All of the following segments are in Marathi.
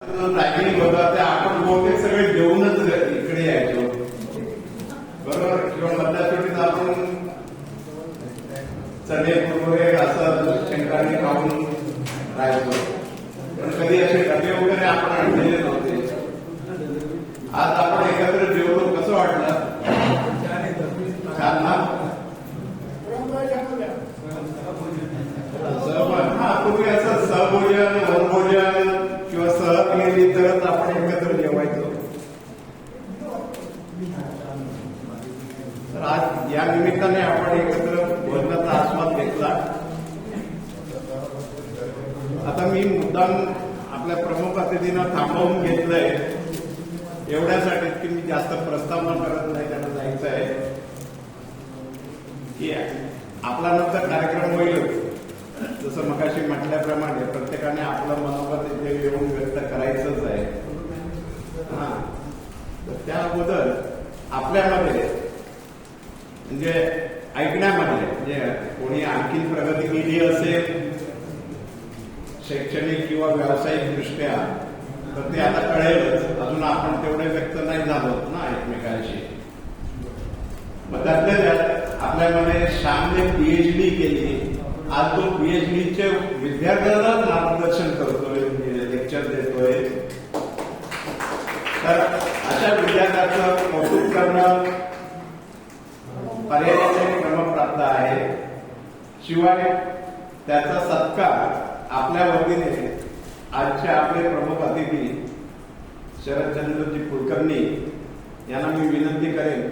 टायमिंग होता ते आपण बहुतेक सगळे जेवूनच इकडे यायचो बरोबर किंवा मधल्या सुट्टीत आपण चणे वगैरे असं शेंगदाणे खाऊन राहायचो पण कधी असे डबे वगैरे आपण आणलेले नव्हते. आज आपण एकत्र जेवलो कसं वाटलं? छान ना? पूर्वी असं सहभोजन वनभोजन किंवा सहकेली तरच आपण एकत्र जेवायचो. तर आज या निमित्ताने आपण एकत्र भोजनाचा आस्वाद घेतला. आता मी मुद्दाम आपल्या प्रमुख अतिथींना थांबवून घेतलंय एवढ्यासाठी की मी जास्त प्रस्तावना करत नाही, त्यांना जायचं आहे की आपला नंतर कार्यक्रम होईल. जसं मगाशी म्हटल्याप्रमाणे प्रत्येकाने आपलं मनोगत इथे येऊन व्यक्त करायचंच आहे. तर त्या अगोदर आपल्यामध्ये म्हणजे ऐकण्यामध्ये म्हणजे कोणी आणखी प्रगती केली असेल शैक्षणिक किंवा व्यावसायिक दृष्ट्या तर ते आता कळेलच. अजून आपण तेवढे व्यक्त नाही झालो ना एकमेकांशी. मग त्यातल्या त्यात आपल्यामध्ये श्यामने पीएचडी केली. आज तो पीएचडीचे विद्यार्थ्यांना मार्गदर्शन करतोय, लेक्चर देतोय. तर अशा विद्यार्थ्यांचं कौतुक करणं पर्यायाचे क्रमप्राप्त आहे. शिवाय त्याचा सत्कार आपल्या वतीने आजचे आपले प्रमुख अतिथी शरदचंद्रजी कुलकर्णी यांना मी विनंती करेन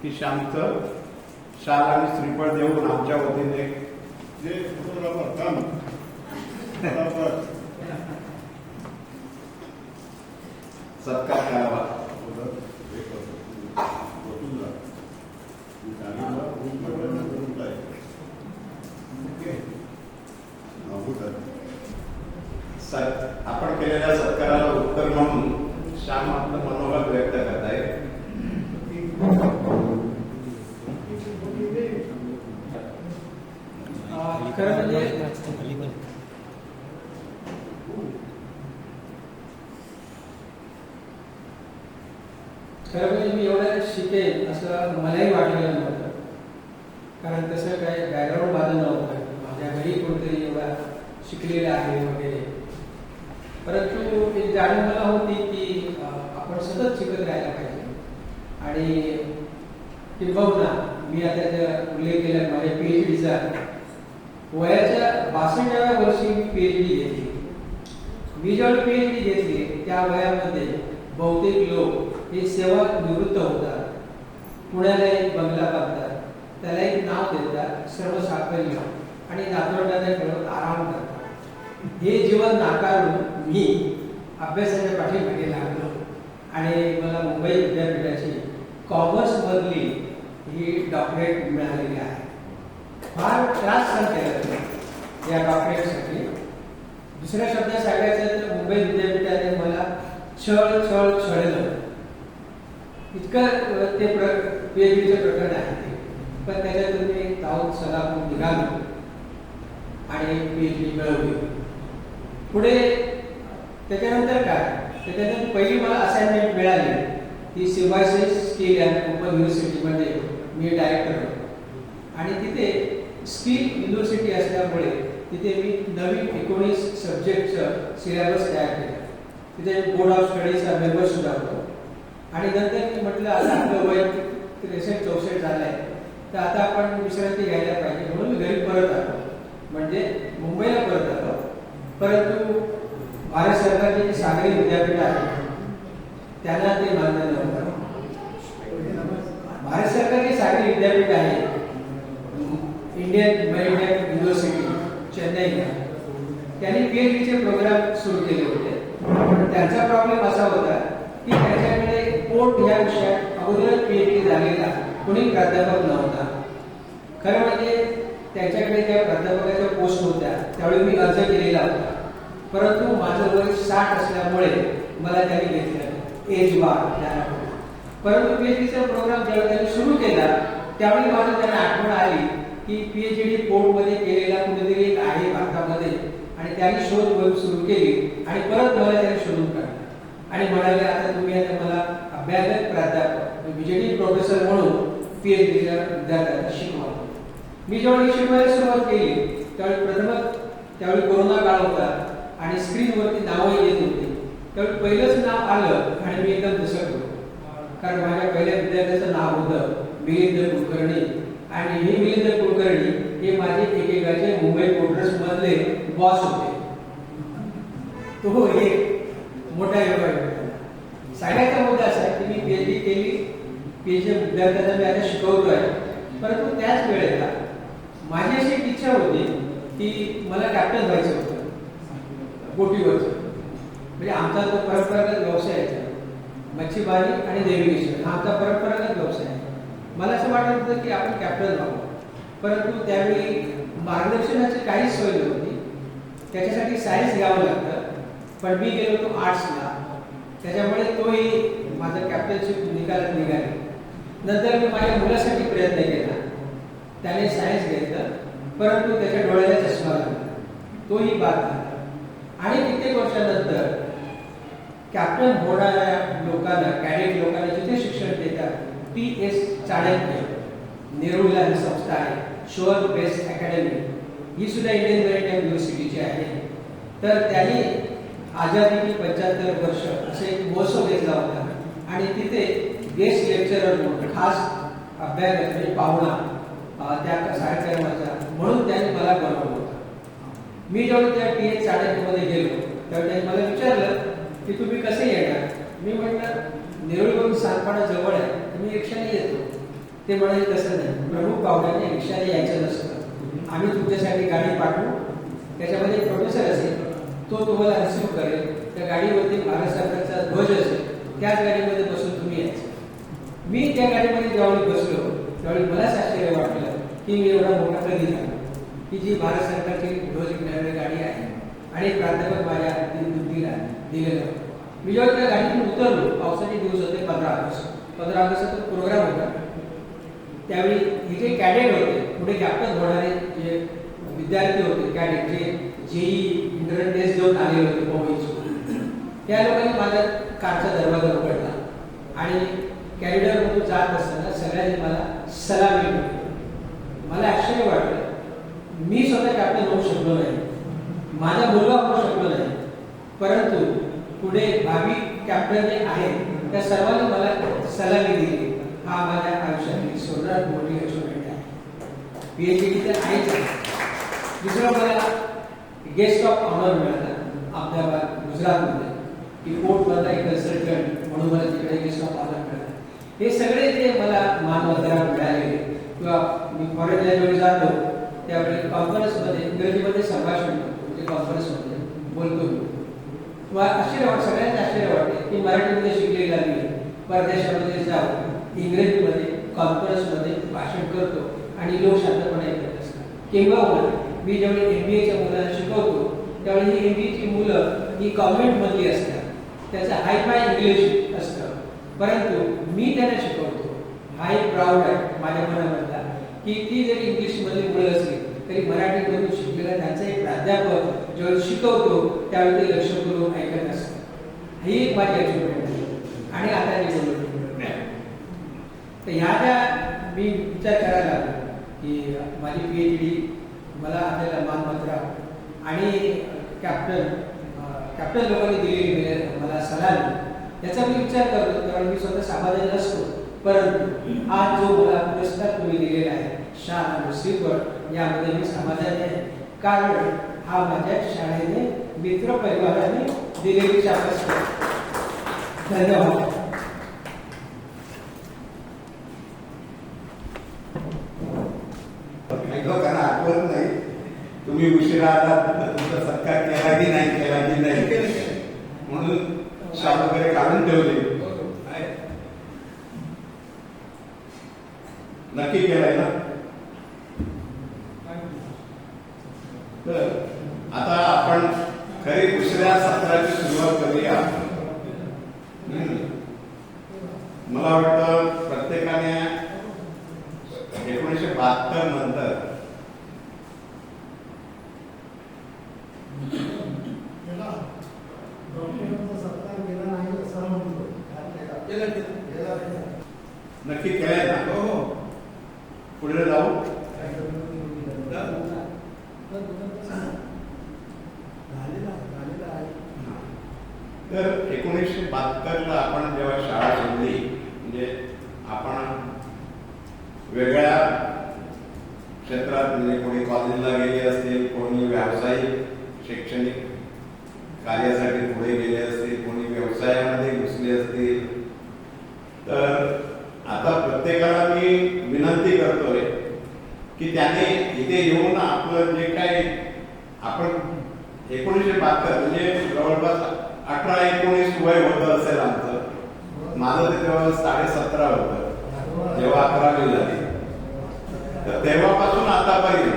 की श्यामचं शाल आणि श्रीफळ देऊन आमच्या वतीने सत्कार करावा. आपण केलेल्या सत्काराला उत्तर म्हणून श्याम आपलं मनोबल व्यक्त करत आहे. खरं म्हणजे मी एवढं शिकेन असं मलाही वाटलेलं नव्हतं. कारण तसं काही बॅकग्राऊंड माझं नव्हतं. माझ्या घरी कोणतरी एवढा शिकलेला आहे वगैरे. परंतु एक जाणीव मला होती की आपण सतत शिकत राहायला पाहिजे. आणि किंबहुना मी आता त्याचा उल्लेख केला माझ्या पीएचडीचा वयाच्या 62व्या वर्षी मी पीएचडी घेतली. मी जेव्हा पीएचडी घेतली त्या वयामध्ये बहुतेक लोक हे सेवा निवृत्त होतात, पुण्याला एक बंगला बांधतात, त्याला एक नाव देतात, सर्व साफल्य आणि नातवंडांना कळत आराम करतात. हे जीवन नाकारून मी अभ्यासाच्या पाठीमागे लागलो आणि मला मुंबई विद्यापीठाची कॉमर्समधली ही डॉक्टरेट मिळालेली आहे. फार त्रास सहन केला या डॉक्टरेटसाठी. दुसऱ्या शब्दात सांगायचं तर मुंबई विद्यापीठाने मला छळलं. इतकं ते पीएचडीचं प्रकरण आहे ते. पण त्याच्यातून मी ताऊत सलापून निघालो आणि पीएचडी मिळवली. पुढे त्याच्यानंतर काय, त्याच्यानंतर पहिली मला असाइनमेंट मिळाली ती सिम्बायोसिस स्किल अँड ओपन युनिव्हर्सिटीमध्ये मी डायरेक्टर होतो. आणि तिथे स्किल युनिव्हर्सिटी असल्यामुळे तिथे मी नवीन 19 सब्जेक्टचं सिलेबस तयार केलं. तिथे बोर्ड ऑफ स्टडीजचा मेंबर सुद्धा होतो. आणि नंतर मी म्हटलं आता आपलं वय 63-64 झालं आहे तर आता आपण विश्रांती घ्यायला पाहिजे म्हणून मी घरी परत आलो, म्हणजे मुंबईला परत आलो. परंतु भारत सरकारचे जे सागरी विद्यापीठ आहे त्यांना ते मान्य नव्हतं. भारत सरकारचे सागरी विद्यापीठ आहे इंडियन मॅरीटाईम युनिव्हर्सिटी चेन्नईला, त्यांनी पीएचडीचे प्रोग्राम सुरू केले होते. पण त्यांचा प्रॉब्लेम असा होता की त्यांच्याकडे पोर्ट या विषयात अगोदरच पीएचडी झालेला कोणी प्राध्यापक नव्हता. खरं म्हणजे त्यांच्याकडे त्या प्राध्यापकाच्या पोस्ट होत्या त्यावेळी मी अर्ज केलेला होता. परंतु माझं वय 60 असल्यामुळे मला त्यांनी घेतलं एज बार त्याला. परंतु पीएचडीचा प्रोग्राम ज्यावेळी त्यांनी सुरू केला त्यावेळी माझं त्यांना आठवण आली की पीएचडी पोर्टमध्ये केलेला कुठेतरी एक आहे भारतामध्ये आणि आणि त्यांनी शोध मोहीम सुरू केली आणि परत मला त्यांनी शोधून काढलं आणि म्हणाले आता तुम्ही आता मला अभ्यागत प्राध्यापक व्हिजिटिंग प्रोफेसर म्हणून PhDच्या विद्यार्थ्यांना शिकवा. मी जेव्हा शिकवायला सुरुवात केली त्यावेळी कोरोना काळ होता आणि स्क्रीनवरती नावं येत होती. त्यावेळी पहिलंच नाव आलं आणि मी एकदम दसकलो, कारण माझ्या पहिल्या विद्यार्थ्याचं नाव होतं मिलिंद कुलकर्णी आणि हे मिलिंद कुलकर्णी हे माझे एकेकाचे मुंबई पोर्टर्स मधले बॉस होते. तो एक मोठा योगा होता. सांगायचा मुद्दा असा आहे की मी PhD केली, PhD विद्यार्थ्यांना मी आता शिकवतोय, परंतु त्याच वेळेला माझी अशी एक इच्छा होती की मला कॅप्टन व्हायचं होतं बोटीवरचं. म्हणजे आमचा जो परंपरागत व्यवसाय आहे मच्छीमारी आणि नेव्हिगेशन हा आमचा परंपरागत व्यवसाय आहे. मला असं वाटत होतं की आपण कॅप्टन व्हावं, परंतु त्यावेळी मार्गदर्शनाची काहीच सोय नव्हती. त्याच्यासाठी सायन्स घ्यावं लागतं, पण मी गेलो तो आर्ट्सला, त्याच्यामुळे तोही माझं कॅप्टनशिप निकालात निघाले. नंतर मी माझ्या मुलासाठी प्रयत्न केला, त्याने सायन्स घेतलं, परंतु त्याच्या डोळ्याला चष्मा लागला, तोही बाद झाला. आणि कित्येक वर्षानंतर कॅप्टन होणाऱ्या लोकांना, कॅडेट लोकांना जिथे शिक्षण देतात PS चाणक्य नेरूळला ही संस्था आहे, शोअर बेस्ट अकॅडमी, ही सुद्धा इंडियन मॅरिटाईम युनिव्हर्सिटीची आहे. तर त्यांनी आझादी की 75 वर्ष असे एक महोत्सव घेतला होता आणि तिथे गेस्ट लेक्चरर म्हणून खास अभ्यागत म्हणजे पाहुणा त्या कार्यक्रमाचा म्हणून त्यांनी मला बोलावलं होतं. मी जेव्हा त्या PS चाणक्यमध्ये गेलो तेव्हा त्यांनी मला विचारलं की तुम्ही कसे येणार. मी म्हटलं नेरूळवरून सातपाडा जवळ आहे, मी रिक्षाने येतो. ते म्हणाले तसं नाही, प्रमुख पाहुण्याने रिक्षाने यायचं नसतं, आम्ही तुमच्यासाठी गाडी पाठवू, त्याच्यामध्ये एक प्रोफेसर असेल, तो तुम्हाला रिसिव्ह करेल, त्या गाडीवरती भारत सरकारचा ध्वज असेल, त्याच गाडीमध्ये बसून तुम्ही यायचं. मी त्या गाडीमध्ये ज्यावेळी बसलो त्यावेळी मलाच आश्चर्य वाटलं की मी एवढा मोठा कधी झालो की जी भारत सरकारची ध्वज घेणारी गाडी आहे आणि प्राध्यापक माझ्या बुद्धीला दिलेलं होतं. मी जेव्हा त्या गाडीतून उतरलो, पावसाचे दिवस होते, 15 ऑगस्टचा प्रोग्राम होता. त्यावेळी इथे कॅडेट होते, पुढे कॅप्टन होणारे जे विद्यार्थी होते कॅडेट, जे JEE इंटरनेट टेस्ट देऊन आलेले होते मुंबईचे, त्या लोकांनी माझ्या कारचा दरवाजा उघडला आणि कॅरिडॉरमधून जात असताना सगळ्यांनी मला सलामी दिली. मला आश्चर्य वाटलं, मी स्वतः कॅप्टन होऊ शकलो नाही, माझा मुलगा होऊ शकलो नाही, परंतु पुढे भावी कॅप्टन जे आहेत त्या सर्वांनी मला सलामी दिली. हा माझ्या आयुष्यातील सर्वात मोठी अचिव्हमेंट आहे. PhD तर आहेच आहे. दुसरं मला गेस्ट ऑफ ऑनर मिळाला अहमदाबाद गुजरातमध्ये, की पोर्टमधला एक कन्सल्टंट म्हणून मला तिकडे गेस्ट ऑफ ऑनर मिळाला. हे सगळे जे मला मानवंदना मिळालेले, किंवा मी फॉरेनला जेव्हा जातो त्यावेळी कॉन्फरन्समध्ये इंग्रजीमध्ये संभाषण करतो, म्हणजे कॉन्फरन्समध्ये बोलतो मी, किंवा सगळ्यांना आश्चर्य वाटते की मराठीमध्ये शिकलेला मी परदेशामध्ये जाऊन इंग्रजीमध्ये कॉन्फरन्समध्ये भाषण करतो आणि लोक शांतपणे ऐकत असतात. किंवा मी जेव्हा MBAच्या मुलांना शिकवतो त्यावेळी ही MBAची मुलं ही कॉन्व्हेंटमधली असतात, त्याचं हायफाय इंग्लिश असतं, परंतु मी त्यांना शिकवतो. हा एक प्राऊड आहे माझ्या मनामधला की ती जरी इंग्लिशमधली मुलं असली तरी मराठीमधून शिकलेला त्यांचा एक प्राध्यापक जेव्हा शिकवतो त्यावेळी ते लक्ष करून ऐकत असतात. ही एक माझी अचिव्हमेंट आहे. आणि आता मी बोलतो तर ह्या ज्या मी विचार करायला लागलो की माझी PhD, मला आपल्याला मानपत्र आणि कॅप्टन लोकांनी दिलेली मला सलामी, याचा मी विचार करतो. त्यामुळे मी स्वतः समाधानी असतो, परंतु आज जो मला पुरस्कार तुम्ही दिलेला आहे शान आणि श्रीफळ, यामध्ये मी समाधानी आहे, कारण हा माझ्या शाळेने मित्र परिवाराने दिलेली शाबासकी आहे. धन्यवाद. आठवत नाही तुम्ही उशिरा आलात, तुमचा सत्कार केला की नाही, म्हणून शाल वगैरे काढून ठेवले. नक्की केलाय ना. तर आता आपण खरी दुसऱ्या सत्राची सुरुवात करूया. मला वाटतं प्रत्येकाने 1972 नंतर नक्की केलंय ना? हो. पुढे जाऊ. तर 1972ला आपण जेव्हा शाळा सोडली, म्हणजे आपण वेगळ्या क्षेत्रात, म्हणजे कोणी कॉलेजला गेले असतील, कोणी व्यावसायिक शैक्षणिक कार्यासाठी पुढे गेले असतील, कोणी व्यवसायामध्ये घुसले असतील. तर आता प्रत्येकाला मी विनंती करतोय की त्याने इथे येऊन आपलं जे काही आपण 1972 म्हणजे जवळपास 18-19 वय होत असेल आमचं. माझं ते तेव्हा 17.5 होतं जेव्हा 11वी झाली. तर तेव्हापासून आतापर्यंत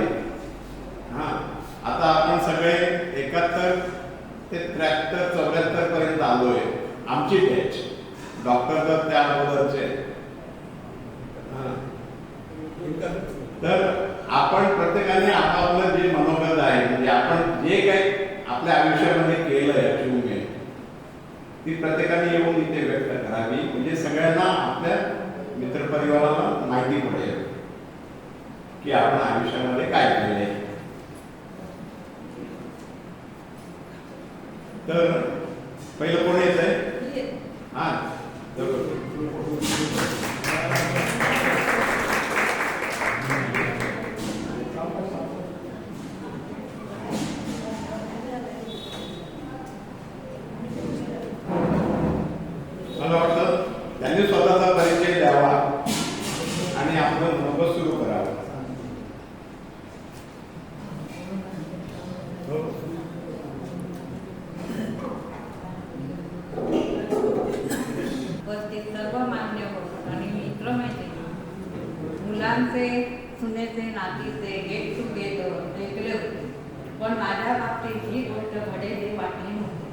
आता आपण सगळे 71 ते 73-74 पर्यंत आलोय. आमची बॅच डॉक्टर तर त्या अगोदरचे. तर आपण प्रत्येकाने आपापलं जे मनोगत आहे, म्हणजे आपण जे काही आपल्या आयुष्यामध्ये केलंय अचिव्हमेंट, ती प्रत्येकाने येऊन इथे व्यक्त करावी, म्हणजे सगळ्यांना आपल्या मित्रपरिवाराला माहिती पडेल की आपण आयुष्यामध्ये काय केलंय. तर पहिलं कोण येत आहे? हा, मला वाटतं त्यांनी स्वतःचा परिचय द्यावा आणि आपलं मनोगत सुरू करावं. उपस्थित सर्व मान्य होत आणि मित्रमैत्रिणी, मुलांचे सुनेचे नातीचे गेट टुगेदर ऐकले होते, पण माझ्या बाबतीत ही गोष्ट घडेल हे वाटले नव्हते.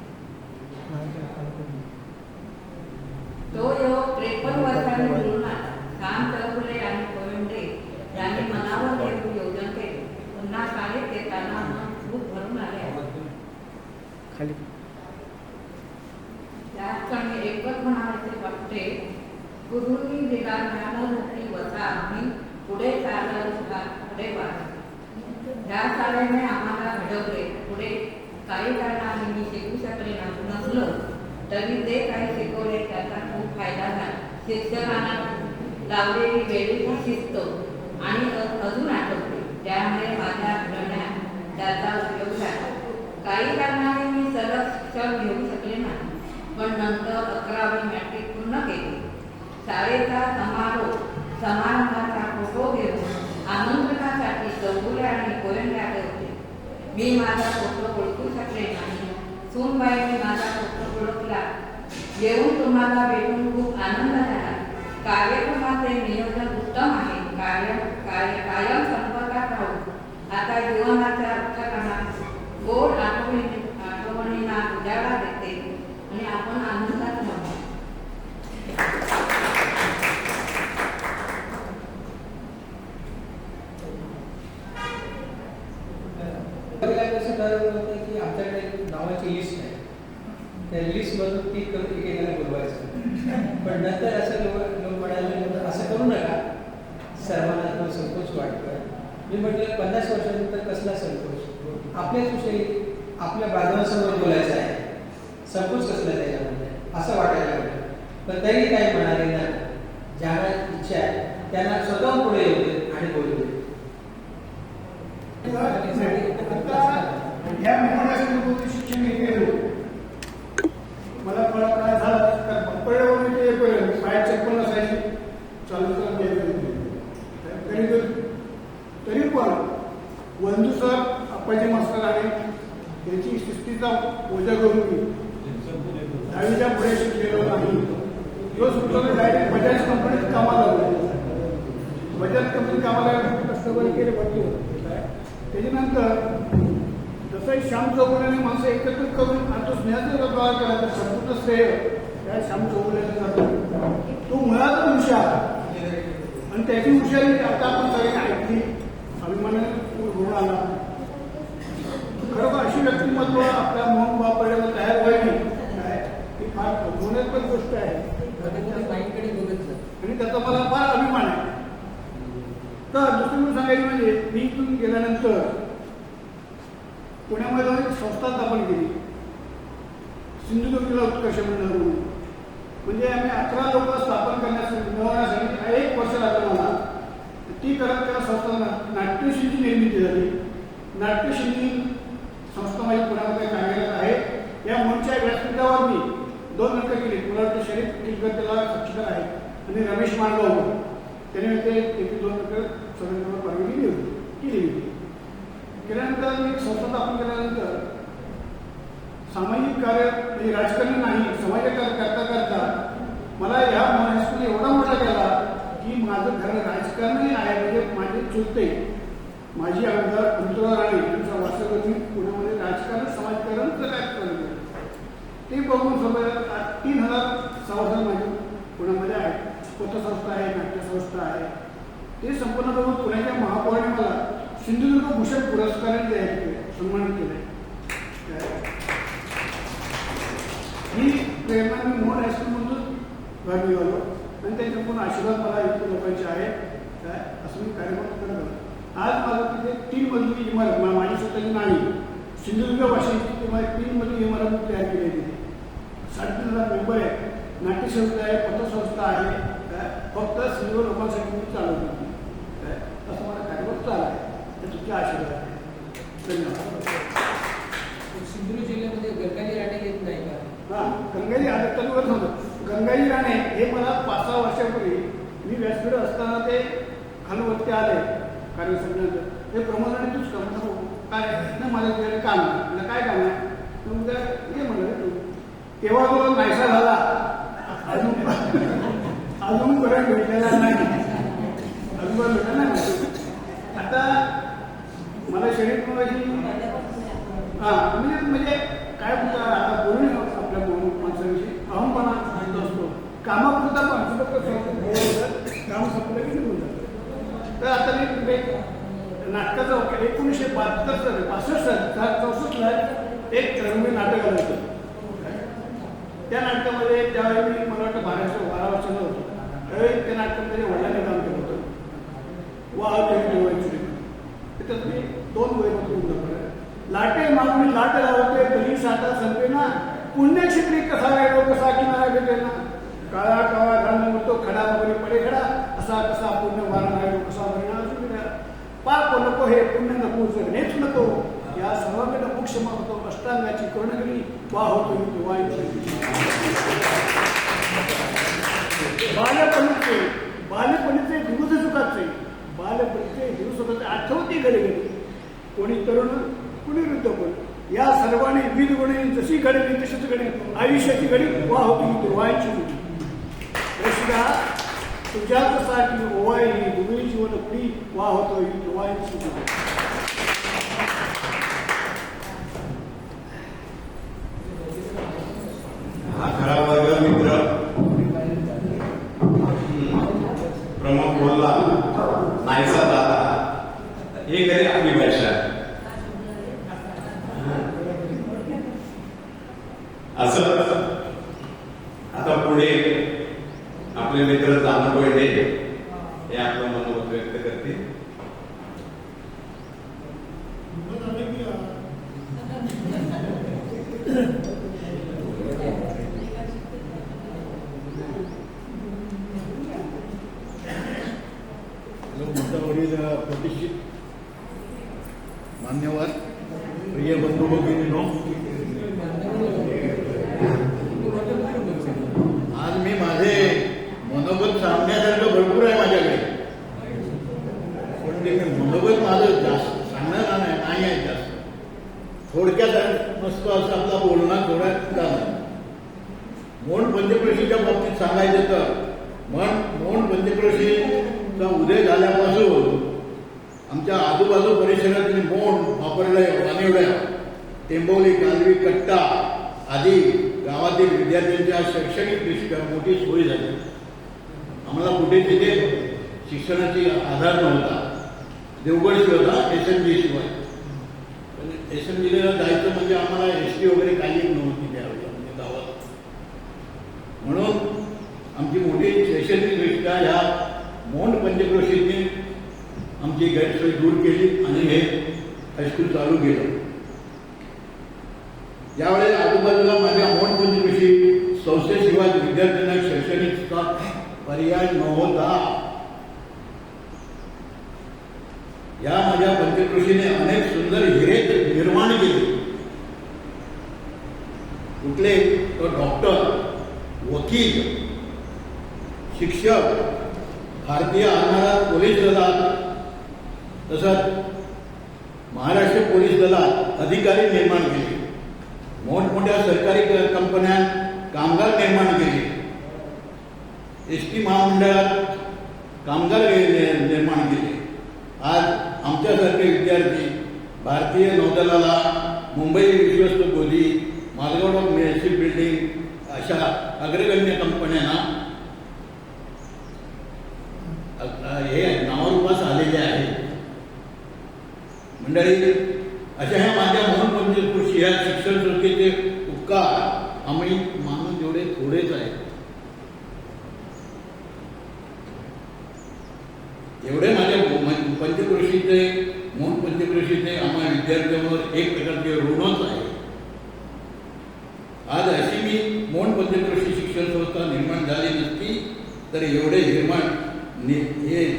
तो योग 53 वर्षांनी बोलून आला. काम चौगुले आणि कोविंदे यांनी मनावर घेऊन नियोजन केले. पुन्हा शाळेत येताना मन खूप भरून आले आहे. त्याच क्षणी एकच म्हणायचे वाटते, गुरुंनी दिला ज्ञानरूपी वसा, आम्ही पुढे चालत पुढे वाढ. ज्या शाळेने आम्हाला घडवले, पुढे काही कारणाने मी शिकू शकले नसलो तरी ते काही शिकवले त्याचा खूप फायदा झाला. शिक्षकांना लावलेली वेळीची शिस्त आणि अजून आठवते, त्यामुळे माझ्या घडण्यात त्याचा उपयोग झाला. काही कारणाने मी सलग शिक्षण घेऊ शकले नाही, पण नंतर 11वी मॅट्रिक पूर्ण केली. शाळेचा समारंभाचा फोटो घेऊन आमंत्रणासाठी चौगुले आणि कोयंड्याकडे होते. मी माझा फोटो ओळखू शकले नाही. सूनबाईंनी माझा फोटो ओळखला. येऊन तुम्हाला भेटून खूप आनंद झाला. कार्यक्रमाचे नियोजन उत्तम आहे. कायम संपर्कात राहू. आता जीवनाच्या रक्षकांना गोड आठवणींना उजाळा देते आणि आपण आनंदात राहू. कसं ठरवलं होतं की आमच्याकडे नावाची लिस्ट आहे, त्या लिस्टमधून ती करून एकेकाला बोलवायचं. पण नंतर असं लोक म्हणाले, असं करू नका, सर्वांना संकोच वाटतोय. मी म्हटलं 50 वर्षानंतर कसला संकोच, आपल्याच विषयी आपल्या बांधवांसमोर बोलायचं आहे, संकोच कसला त्याच्यामध्ये असं वाटायला लागलं. पण तरी काही म्हणाले ना, ज्यांना इच्छा आहे त्यांना स्वतः पुढे येऊ दे आणि बोलू दे. ह्या महाराष्ट्र शिक्षण हे केलं. मला काय झालं, पर्यावरण येईपर्यंत बाहेर चप्पल नसायची, चालू तरी पण वंदू सर, अप्पाजी मास्तर आणि त्यांची शिस्तीचा ओझा करून मी 10वीच्या पुढे शिकलेलो नाही. तो सुद्धा डायरेक्ट बजाज कंपनीत कामाला लागलो. बजाज कंपनीत कामाला कस्टमर केले भरती होते. त्याच्यानंतर जसं श्याम चौगुलेने माणसं एकत्रित करून आणि तो स्नेहाचा व्यवहार केला, तर संपूर्ण श्रेय त्या श्याम चौगुलेने जातो. तो मुळात हुशार आणि त्याची हुशारी आता आपण सगळ्यांनी ऐकली, अभिमानाने गुण आला. खरोखर अशी व्यक्तिमत्व आपल्या मोहन बापाकडे तयार व्हावी ही फार गुन्हेगार गोष्ट आहे. आणि त्याचा मला तर दुसरी गोष्ट सांगायची म्हणजे मी इथून गेल्यानंतर पुण्यामध्ये जाऊन एक संस्था स्थापन केली, सिंधुदुर्गला उत्कर्ष मंडळ म्हणून. म्हणजे आम्ही 11 लोक स्थापन मिळवण्यासाठी 1 वर्ष लागलं मला. ती करत करत संस्था नाट्यशिल्पी निर्मिती झाली. नाट्यशिल्पी संस्था माझी पुण्यामध्ये कार्यरत आहे. या मंचच्या व्यासपीठावर मी 2 नाटकं केली. मला वाटतं शरीफ किलकर त्याला साक्षीदार आहे आणि रमेश मांडगाव त्याने ते 2 नाटकं सगळ्यांना परवानगी केली होती. केल्यानंतर मी संस्था स्थापन केल्यानंतर सामाजिक कार्य म्हणजे राजकारण नाही, समाज कार्य करता करता मला ह्या हायस्कूल एवढा मोठा केला की माझं घर राजकारणही आहे. म्हणजे माझे चुलते माझी आमदार अंतराव राणे यांचा वास्तव्य पुण्यामध्ये राजकारण समाजकारणचं काय केलं ते बघून सगळं 3000 सभासद माझे पुण्यामध्ये आहेत. पतसंस्था आहे, नाट्यसंस्था आहे. ते संपूर्ण बघून पुण्याच्या महापौराने मला सिंधुदुर्ग भूषण पुरस्काराने जाहीर केले, सन्मानित केले. ही प्रेरणा मी मोहन हायस्कूलमधून घर निघालो आणि त्याच्या पूर्ण आशीर्वाद मला इतके लोकांचे आहेत काय असं मी कार्यक्रम करत होतो. आज मला तिथे 3 मजली इमारत माझी स्वतःची नाही, सिंधुदुर्ग भाषेची 3 मजली इमारत तयार केली आहे. तिथे 3,500 मेंबर आहे, नाट्यसंस्था आहे, पतसंस्था आहे. काय फक्त सिंधुदुर्ग लोकांसाठी मी चालवतो काय असं मला कार्यक्रम चालू आहे. ते तुमचे आशीर्वाद आहे. धन्यवाद. सिंधुदुर्ग जिल्ह्यामध्ये गंगाजी राणे येत नाही का? हां, गंगाजी आता तरुण होतं. गंगाजी राणे हे मला 5-6 वर्षापूर्वी मी व्यासपीठ असताना ते खालवरती आले कार्यसंघानंतर. ते प्रमोद राणे तूच काम नको काय नाही माझं तुझ्याकडे काम आहे. मला काय काम आहे मग उद्या ये म्हणलं तू. तेव्हा तो नाहीसा झाला अजून पर्यंत भेटलेला नाही, अजून पर्यंत भेटला नाही. आता मला शरीर म्हणजे काय म्हणतात आता बोलून आपल्या माणसाविषयी अहमपणा असतो. कामापुरता माणसं काम संपलं की निघून जातं. तर आता मी नाटकाचा 1962-64 एक रंगीत नाटक आलं होतं. त्या नाटकामध्ये त्यावेळी मी मला वाटतं 12 वर्षाचं होतं. त्यावेळी त्या नाटकामध्ये वडिलांनी काम केलं होतं. त्याच्यात मी 2 वय लाटे मागून लाट लावते बली साठा संपेना पुण्यक्षेत्री कसा राहिलो कसा किनारा भेटेना काळा काळा घालून म्हणतो खडा बरी पडे खडा असा कसा पुण्य वारा राहिलो कसा परिणाम पाप नको हे पुण्य नको जगणेच नको या सर्वांकडे मोक्षमा होतो अष्टांगाची कर्णगिरी वा होतो बालपणीचे दिवस सुखाचे बालपणीचे दिवस सुखाचे आठवते घडे कोणी तरुण कुणी वृद्ध पण या सर्वांनी विविध गुणे जशी घडली तशीच घडी आयुष्याची घडी वा होती दुर्वायची होती. रशिका तुझ्यासाठी ओवाळली दुबळी जीवन पुढी वा होतो ही दुर्वायची होती. हा खरा वर्ग मित्र प्रमुख बोलला नाहीसा दादा हे खरी आपली भाषा आहे. असं आता पुढे आपले मित्र जाणू कोयडे हे आपलं मनोमत व्यक्त करतील. मुद्दावरील प्रतिष्ठित मान्यवर प्रिय बंधू भगिनींनो, आज मी माझे मनोगत सांगण्यासारखं भरपूर आहे माझ्याकडे, पण ते मनोगत माझं जास्त सांगणार नाही आहे जास्त. थोडक्यात मस्त असं आपला बोलणं थोड्यात झालं. मोंड पंचक्रोशीच्या बाबतीत सांगायचं तर मोंड पंचक्रोशीचा उदय झाल्यापासून आमच्या आजूबाजू परिसरातील मोंड वापरलंय वानिवड्या टेंबवली कालवी कट्टा आदी गावातील विद्यार्थ्यांच्या शैक्षणिकदृष्ट्या मोठी सोय झाली. आम्हाला कुठे तिथे शिक्षणाची आधार नव्हता. देवगड होता SMG शिवाय. SMGला जायचं म्हणजे आम्हाला SD वगैरे काही नव्हती त्यावेळी आमच्या गावात. म्हणून आमची मोठी शैक्षणिकदृष्ट्या ह्या मोंड पंचक्रोशीतनी आमची गैरसोय दूर केली आणि हे हायस्कूल चालू केलं. यावेळेस आजूबाजूला माझ्या मोठमोठीपेशी संस्थेशिवाय विद्यार्थ्यांना शैक्षणिक पर्याय नव्हता. या माझ्या पंचकृषीने अनेक सुंदर हिरे निर्माण केले. कुठले तो डॉक्टर, वकील, शिक्षक, भारतीय आरमारात पोलीस दलात, तसंच महाराष्ट्र पोलीस दलात अधिकारी निर्माण केले. मोठमोठ्या सरकारी कंपन्यात कामगार निर्माण केले. एसटी महामंडळात कामगार निर्माण केले. आज आमच्यासारखे विद्यार्थी भारतीय नौदलाला मुंबई विश्वस्त बोली, मालगाव मेळशी बिल्डिंग अशा अग्रगण्य कंपन्यांना हे नावारूपास आलेले आहेत. मंडळी, अशा ह्या माझ्या म्हणून पंचकृषी ह्या शिक्षण संस्थेचे उपकार आम्ही मानून जेवढे थोडेच आहेत. एवढे माझ्या पंचकृषीचे म्हणून पंचकृषीचे आम्हा विद्यार्थ्यांवर एक प्रकारचे ऋणच आहे. आज अशी मी मोहन पंचकृषी शिक्षण संस्था निर्माण झाली नसती तर एवढे हे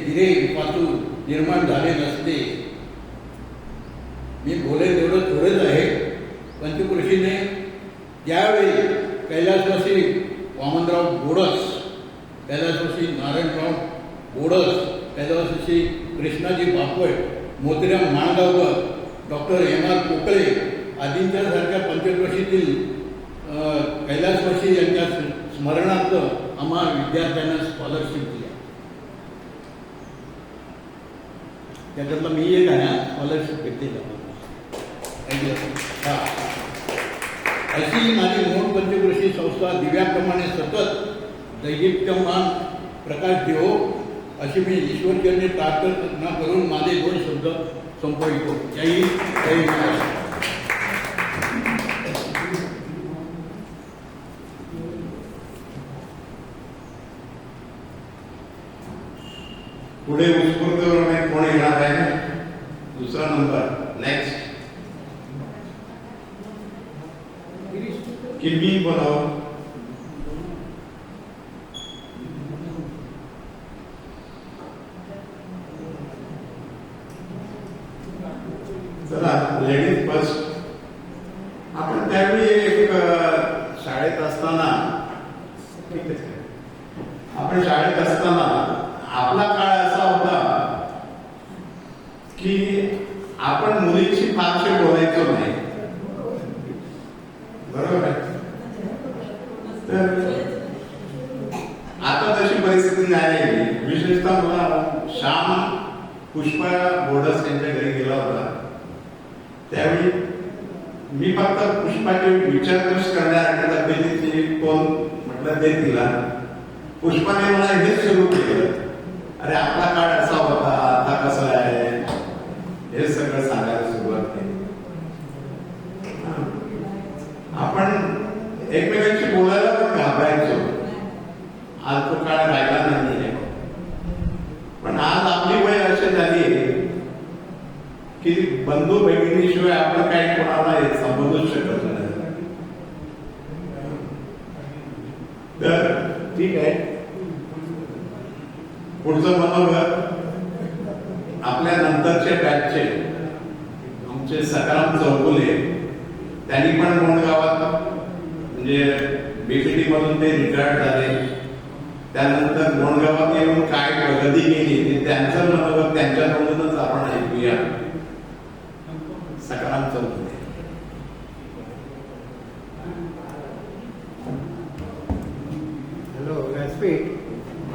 हिरे पासून निर्माण झाले नसते. मी बोलेल तेवढं थोडेच आहे. पंचकृषीने त्यावेळी कैलासवासी वामनराव बोडस, कैलासवासी नारायणराव बोडस, कैलासवासी कृष्णाजी बापट, मोतीराम माणगावकर, डॉक्टर M.R. कोकळे आदींच्या सारख्या पंचकृषीतील कैलासवासी यांच्या स्मरणार्थ आम्हा विद्यार्थ्यांना स्कॉलरशिप दिल्या. त्याच्यातला मी एक आहे, स्कॉलरशिप भेटली. अशी माझी मोठ पंचकृषी संस्था दिव्याप्रमाणे सतत दैदिप्यमान प्रकाश देवो अशी मी ईश्वरचरणी प्रार्थना करून माझे 2 शब्द संपवितो. जय हिंद, जय महाराष्ट्र. पुढे उत्स्फूर्त कोण येणार आहे? दुसरा नंबर, नेक्स्ट किमी बोलाव. चला, लेडीज फर्स्ट. आपण त्यावेळी एक शाळेत असताना, आपण शाळेत असताना आपला काळ असा होता की आपण मुलींशी फारसे बोलायचो नाही. बरोबर आहे? तर आता तशी परिस्थिती नाही आहे. विशेषतः मला श्याम पुष्पा बोडस यांच्या घरी गेला होता. त्यावेळी मी फक्त पुष्पाची विचारपूस करण्यासाठी तब्येतीची कोण म्हटलं ते तिला. पुष्पाने मला हेच सुरू केलं, अरे आपला काळ असा होता, आता कसं आहे, हे सगळं सांगायला सुरुवात केली. आपण एकमेकांशी बोलायला पण घाबरायचो. आज तो काळ राहिला नाहीये. पण आज आपली वय अशी झाली की बंधू बहिणीशिवाय आपण काही कोणाला संबोधूच शकत नाही. तर ठीक आहे, पुढचं मनोगत आपल्या नंतरचे बॅचचे आमचे सकाराम चौगुले, त्यांनी पण मोडगावात म्हणजे बीपीटी मधून ते रिटायर्ड झाले. त्यानंतर मोडगावात येऊन काय प्रगती केली ते त्यांचं मनोगत त्यांच्याकडूनच आपण ऐकूया. सकाराम चौगुले. हॅलो, व्यासपीठ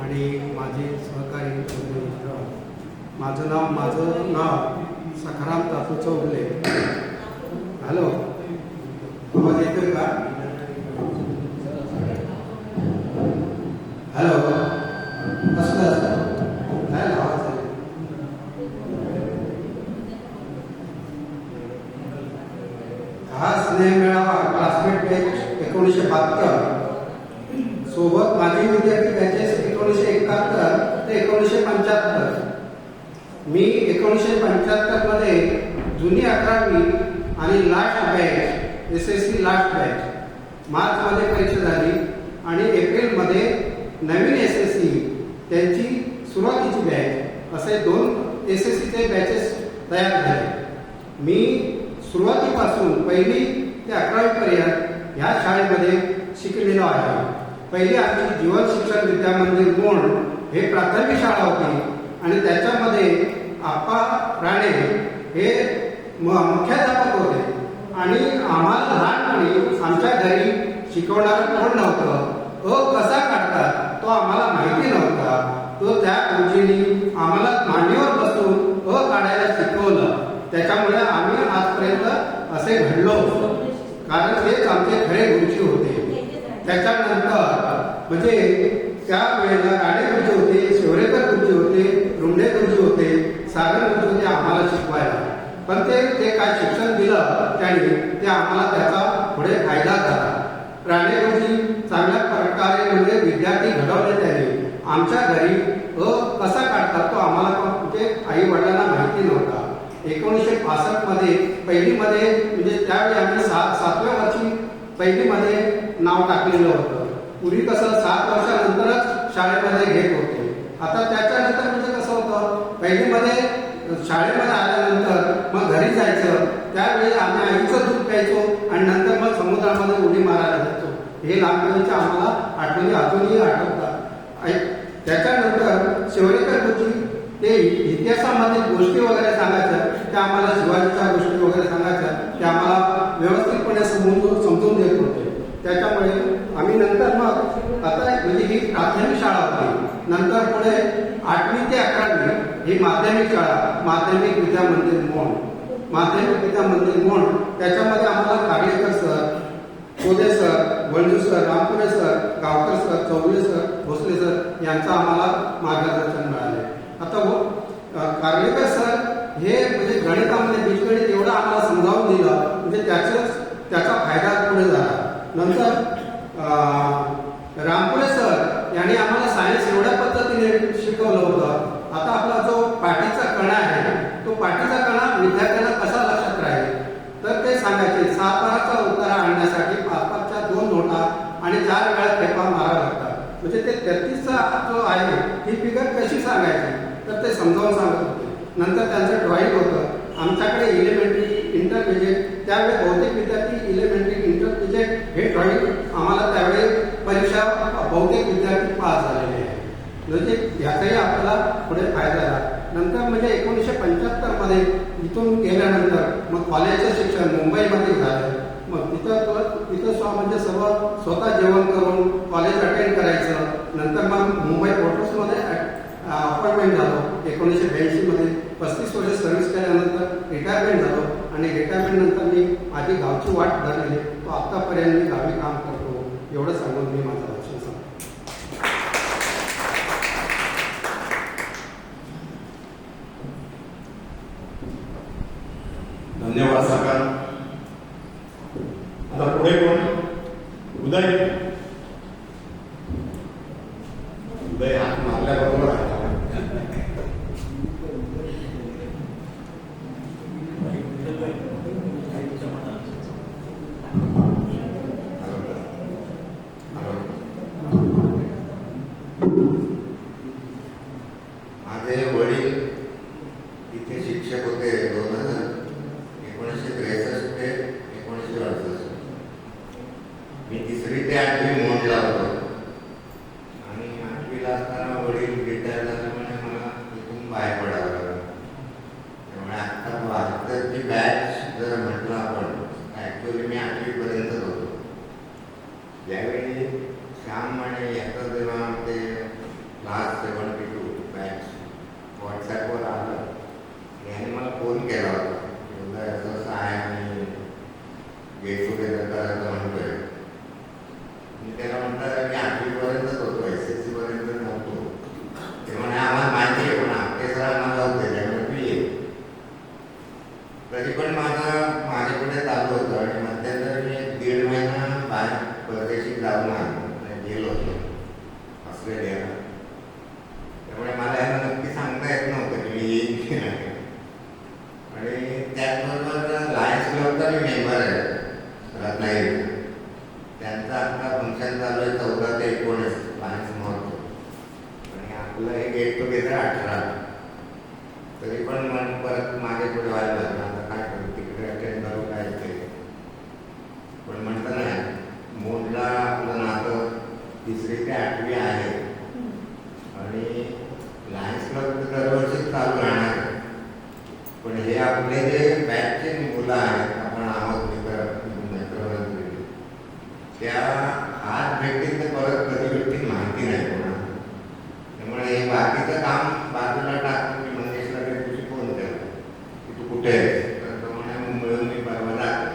आणि माझे सहकारी. माझं नाव सखाराम तातू चौगुले. हॅलो, आवाज येतोय का? हॅलो, कसं काय आवाज आहे? हा स्नेह मेळावा क्लासमेट बॅच 1972 सोबत माजी विद्यार्थी बॅचेस 1971 ते 1975. मी 1975 मध्ये जुनी 11वी आणि last batch SSC last batch मार्चमध्ये परीक्षा झाली आणि एप्रिलमध्ये नवीन SSC त्यांची सुरुवातीची बॅच असे 2 SSCचे बॅचेस तयार झाले. मी सुरुवातीपासून 1ली ते 11वी पर्यंत ह्या शाळेमध्ये शिकलेलो आहे. पहिली आमची जीवन शिक्षण विद्या मंदिर मोंड हे प्राथमिक शाळा होती आणि त्याच्यामध्ये आप्पा राणे हे मुख्याध्यापक होते आणि आम्हाला लहानपणी आमच्या घरी शिकवणारं कोण नव्हतं. कसा काढतात तो आम्हाला माहिती नव्हता. तो त्या गुरुजींनी आम्हाला मांडीवर बसून काढायला शिकवलं. त्याच्यामुळे आम्ही आजपर्यंत असे घडलो कारण तेच आमचे खरे गुरुजी होते. त्याच्यानंतर म्हणजे त्या वेळेला राणे गुरुजी होते, शिवरेकर गुरुजी होते, रुंडे गुरुजी होते, सागर गुरुजी होते आम्हाला शिकवायला. पण ते काय शिक्षण दिलं त्यांनी ते आम्हाला त्याचा पुढे फायदा झाला. राणे गुरुजी चांगल्या प्रकारे म्हणजे विद्यार्थी घडवले. त्यांनी आमच्या घरी कसा काढतात तो आम्हाला म्हणजे आई वडिलांना माहिती नव्हता. 1965 मध्ये पहिलीमध्ये म्हणजे त्यावेळी आम्ही 7व्या वर्षी पहिलीमध्ये नाव टाकलेलं होतं. पूर्वी कसं 7 वर्षानंतरच शाळेमध्ये घेत होते. आता त्याच्यानंतर म्हणजे कसं होतं पहिलीमध्ये शाळेमध्ये आल्यानंतर मग घरी जायचं. त्यावेळी आम्ही आईचं दूध प्यायचो आणि नंतर मग समुद्रामध्ये उडी मारायला जायचो. हे लहानपणीच्या आम्हाला आठवणी अजूनही आठवतात. त्याच्यानंतर शिवरेकर गुरुजी ते इतिहासामधील गोष्टी वगैरे सांगायचं. त्या आम्हाला शिवाजीच्या गोष्टी वगैरे सांगायच्या. त्या आम्हाला व्यवस्थितपणे समजून देत होते. त्याच्यामुळे आम्ही नंतर मग आता म्हणजे ही प्राथमिक शाळा होती. नंतर पुढे 8वी ते 11वी ही माध्यमिक शाळा माध्यमिक विद्या मंदिर मोंड. माध्यमिक विद्या मंदिर मोंड त्याच्यामध्ये आम्हाला Karlekar sir, Kode sir, Valaju sir, Rampure sir, Gaonkar sir, Chougule sir, Bhosale sir यांचं आम्हाला मार्गदर्शन मिळाले. आता कार्लेकर सर हे म्हणजे गणितामध्ये बीजगणित एवढं आम्हाला समजावून दिलं म्हणजे त्याचा फायदा पुढे झाला. नंतर रामपुरे सर यांनी आम्हाला सायन्स एवढ्या पद्धतीने शिकवलं होतं. आता आपला जो पाठीचा कणा आहे तो पाठीचा कणा विद्यार्थ्यांना कसा लक्षात राहील तर ते सांगायचे 7-12चा उतारा आणण्यासाठी 5-5च्या 2 नोटा आणि 4 वेळा खेपा मारावा लागतात. म्हणजे ते 33चा जो आहे ही फिगर कशी सांगायची तर ते समजावून सांगत होते. नंतर त्यांचं ड्रॉइंग होतं. आमच्याकडे इलेमेंटरी इंटरमिजिएट त्यावेळी बहुतेक विद्यार्थी इलेमेंटरी इंटरमिजिएट हे ड्रॉइंग आम्हाला त्यावेळी परीक्षा बहुतेक विद्यार्थी पास झालेले आहे. म्हणजे ह्याचाही आपल्याला पुढे फायदा झाला. नंतर म्हणजे 1975 मध्ये इथून गेल्यानंतर मग कॉलेजचं शिक्षण मुंबईमध्ये झालं. मग तिथं म्हणजे सर्व स्वतः जेवण करून कॉलेज अटेंड करायचं. नंतर मग मुंबई पोर्टर्समध्ये अपॉइंटमेंट झालो 1982 मध्ये. 35 वर्ष सर्व्हिस केल्यानंतर रिटायरमेंट झालो आणि रिटायरमेंट नंतर मी माझी गावची वाट धरलेली. तो आत्तापर्यंत मी गावी काम करतो. एवढं सांगून मी माझं भाषण सांगतो. धन्यवाद साकार. आता पुढे कोण? उदय. उदय हात मारल्याबरोबर आहे. माझे वडील इथे शिक्षक होते 1963 ते 1968. मी 3री ते 8वी मोंडला होतो आणि 8वीला असताना वडील रिटायर झाल्यामुळे मला इथून बाहेर पडावं लागलं. त्यामुळे आता 72ची बॅच जर म्हटलं आपण ॲक्च्युअली मी 8वी पर्यंतच होतो. ज्यावेळी श्याम आणि याचा जेव्हा ते क्लास 72 बॅच व्हॉट्सॲपवर आलं याने मला फोन केला होता. असं आहे आणि गेट टुगेदर करायचं म्हणतोय. मी त्याला म्हटलं मी 8वीपर्यंतच होतो, SSC पर्यंत नव्हतो. ते म्हणे आम्हाला माहिती आहे पण आपले सर आम्हाला होते त्यामुळे तू ये. तरी पण माझ्याकडे चालू होतं आणि मध्यंतरी मी 1.5 महिना बाहेर परदेशी जाऊन गेलो होतो ऑस्ट्रेलियाला. त्यामुळे मला याला नक्की सांगता येत नव्हतं की मी येईन की नाही. Get together 18. तरी पण मन परत मागे पुढे व्हायला लागलं. आता काय करू, तिकडे अटेंड करू काय ते. पण म्हणतं नाही, मोडला आपलं नातं 3री ते 8वी आहे आणि लायन्स क्लब दरवर्षी चालू राहणार आहे. पण हे आपले जे बॅचचे मुलं आहेत, आपण आहोत मित्रमंत्री, त्या आज भेटतील तर परत कधी भेटतील माहिती नाही कोणाला. त्यामुळे हे बाकीचं काम बाजूला टाकून मी मंगेशला त्या दिवशी फोन केला की तू कुठे आहेस, तर तो म्हणे मुंबईहून मी परवा जातो.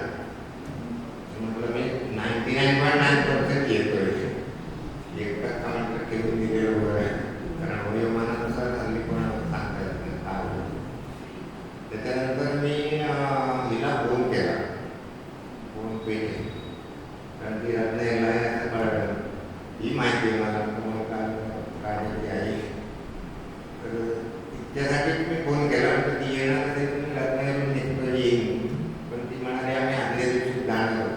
म्हटलं मी 99.9% येतोय, 1% म्हटलं ठेवून दिलेलं बरं आहे. कारण वयोमानानुसार हल्ली कोणाला सांगता येत नाही काय होतं. त्याच्यानंतर मी हिला फोन केला, फोन पेटे, कारण ती रत्नागिरीला आहे असं कळलं. ही माहिती आहे मला काढण्याची आई. तर तिच्यासाठी मी फोन केला. तर ती येणार असेल तर मी रत्नागिरीहून निघतो येईन. पण ती म्हणाली आम्ही आदल्या दिवशी जाणार आहोत.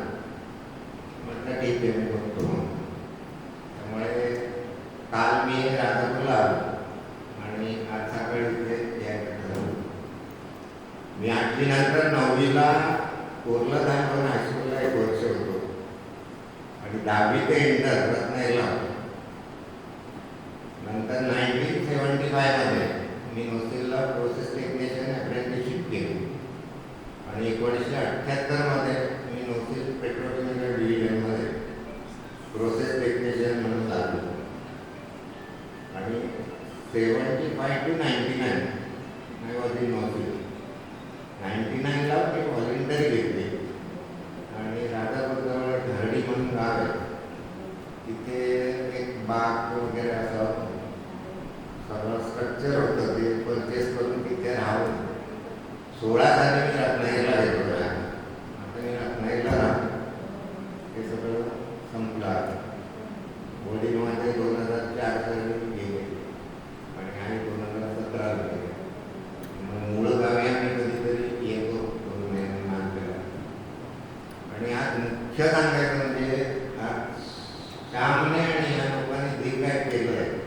म्हटलं ठीक आहे, मी बघतो. त्यामुळे काल मी राजापूरला आलो आणि आज सकाळी इथे यायचं ठरवलं. मी 8वी नंतर 9वीला कोरला धाम हायस्कूलला 1 वर्ष होतो आणि 10वी ते इंटर रत्नागिरीला होतो. नंतर 1975 मी नोसीलला प्रोसेस टेक्निशियन अप्रेंटिसशिप केली आणि 1978 मी नोसील पेट्रोकेमिकल डिव्हिजनमध्ये प्रोसेस टेक्निशियन म्हणून लागलो. आणि 75 to 99 मी वॉज इन नोसील. 99ला मी व्हॉलेंटरी घेतली आणि राजापूरजवळ घरडी म्हणून गाव आहे, तिथे एक बाग वगैरे असं सगळं स्ट्रक्चर होतं. ते परचेस करून तिथे राहून 16 साली मी रत्नागिरीला गेलो. आता मी रत्नागिरीला राहतो. ते सगळं संपलं. वडील माझे 2004 साली गेले आणि आम्ही 2017 गेले. मग मूळ गावी आम्ही कधीतरी येतो 2 महिन्यांना नांदेडला. आणि आज मुख्य सांगायचं म्हणजे आज श्यामने आणि या लोकांनी जे काय केलं आहे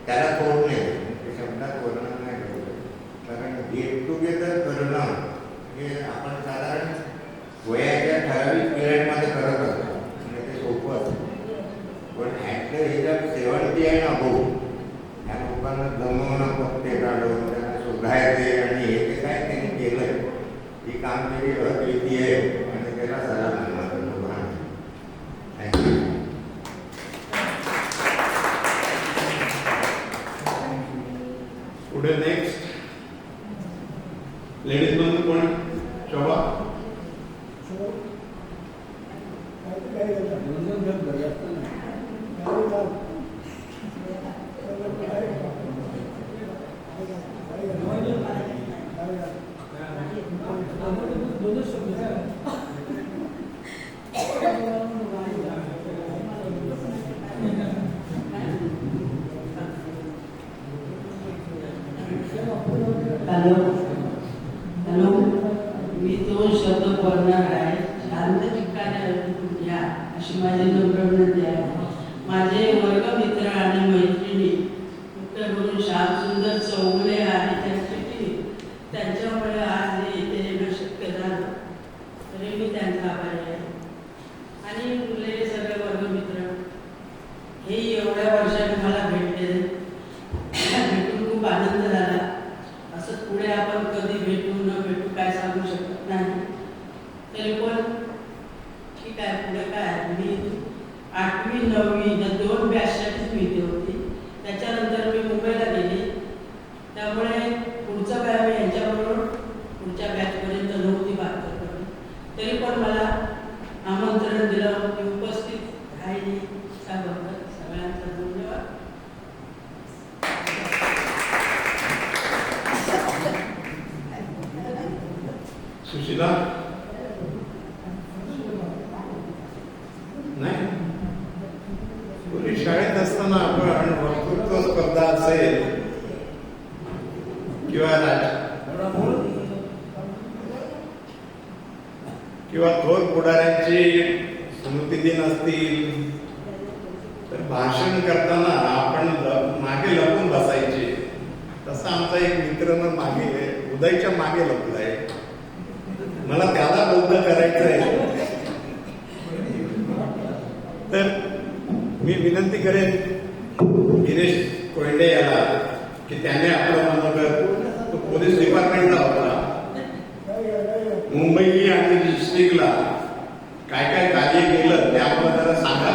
त्याला तोड नाही, ते शब्दात वर्णन नाही केलं. कारण गेट टुगेदर करणं हे आपण साधारण वयाच्या ठराविक पिरियडमध्ये करत असतो आणि ते सोपं असतं. पण ॲटलं ह्याच्यात 70 आहे ना भाऊ, ह्या लोकांना जमवणं, पत्ते काढून त्यांना शोधायचे आणि हे जे काय त्यांनी केलं ही कामगिरी अद्वितीय आहे आणि त्याला सलाम धन्यवाद. थँक्यू. पुढे नेक्स्ट लेडीज म्हणून कोण? शोभा. हॅलो, मी 2 शब्द बोलणार आहे. शांत ठिकाणी घ्या अशी माझी नम्र विनंती आहे. माझे वर्गमित्र आणि मैत्रिणी उत्तर करून श्यामसुंदर चौगुले आणि त्यांच्यामुळे आज हे इथे येणं शक्य झालं, तरी मी त्यांचा आभारी आहे. आणि उरलेले सगळे वर्गमित्र हे एवढ्या वर्षाने मला भेटले, भेटून खूप आनंद झाला. असं पुढे आपण कधी भेटू न भेटू काय सांगू शकत नाही. तरी पण ठीक आहे, पुढे काय. मी 8वी 9वी या 2 बॅचसाठीच मी इथे होती. त्याच्यानंतर मी मुंबईला गेली. त्यामुळे पुढचा बॅच मी यांच्याबरोबर पुढच्या बॅचपर्यंत नव्हती बात करत. तरी पण मला आमंत्रण दिलं की उपस्थित राहिली त्याबद्दल सगळ्यांचा धन्यवाद. सुशीला. नाही, पूर्वी शाळेत असताना आपण वक्तृत्व स्पर्धा असेल किंवा थोर पुढाऱ्यांची स्मृतिदिन असतील तर भाषण करताना आपण मागे लपून बसायचे. तसा आमचा एक मित्र मागे उदयच्या मागे लपलाय. मला त्याला बौद्ध करायचंय. तर मी विनंती करेन गिरीश कोयंडे याला की त्याने आपलं मनोगत तो पोलीस डिपार्टमेंटला होता, मुंबई आणि डिस्ट्रिक्टला काय काय कार्य केलं ते आपल्याला जरा सांगा.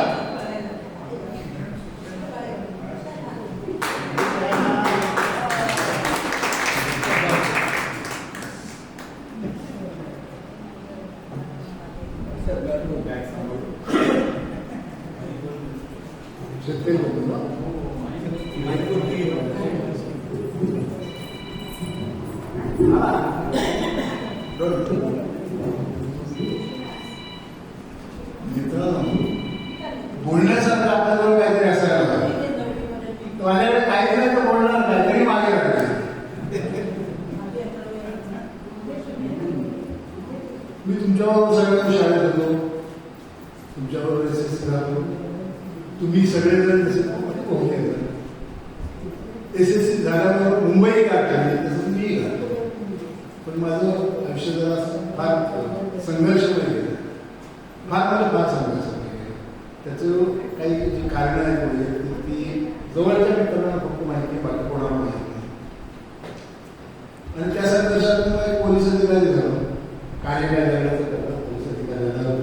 बोलण्यासारखं आपल्याजवळ काहीतरी असायला हवं. माझ्याकडे काहीच नाही तर बोलणार नाही तरी मागे राहते. मी तुमच्याबरोबर सगळ्यांना शाळेत होतो, तुमच्याबरोबर SSC झालो. तुम्ही सगळेजण पोहोचले. SSC झाल्यावर मुंबई गाठली तसं मी घातलं. पण माझं आयुष्य जरा फार संघर्षमय गेलं. फार संघर्ष. त्याचं काही जी कारणं आहेत ती जवळच्या मित्रांना फक्त माहिती, बाकी कोणाला माहिती नाही. आणि त्या संदर्भात मग एक पोलीस अधिकारी झालो. कार्यकार्यालयाचं करतात पोलीस अधिकारी झालो.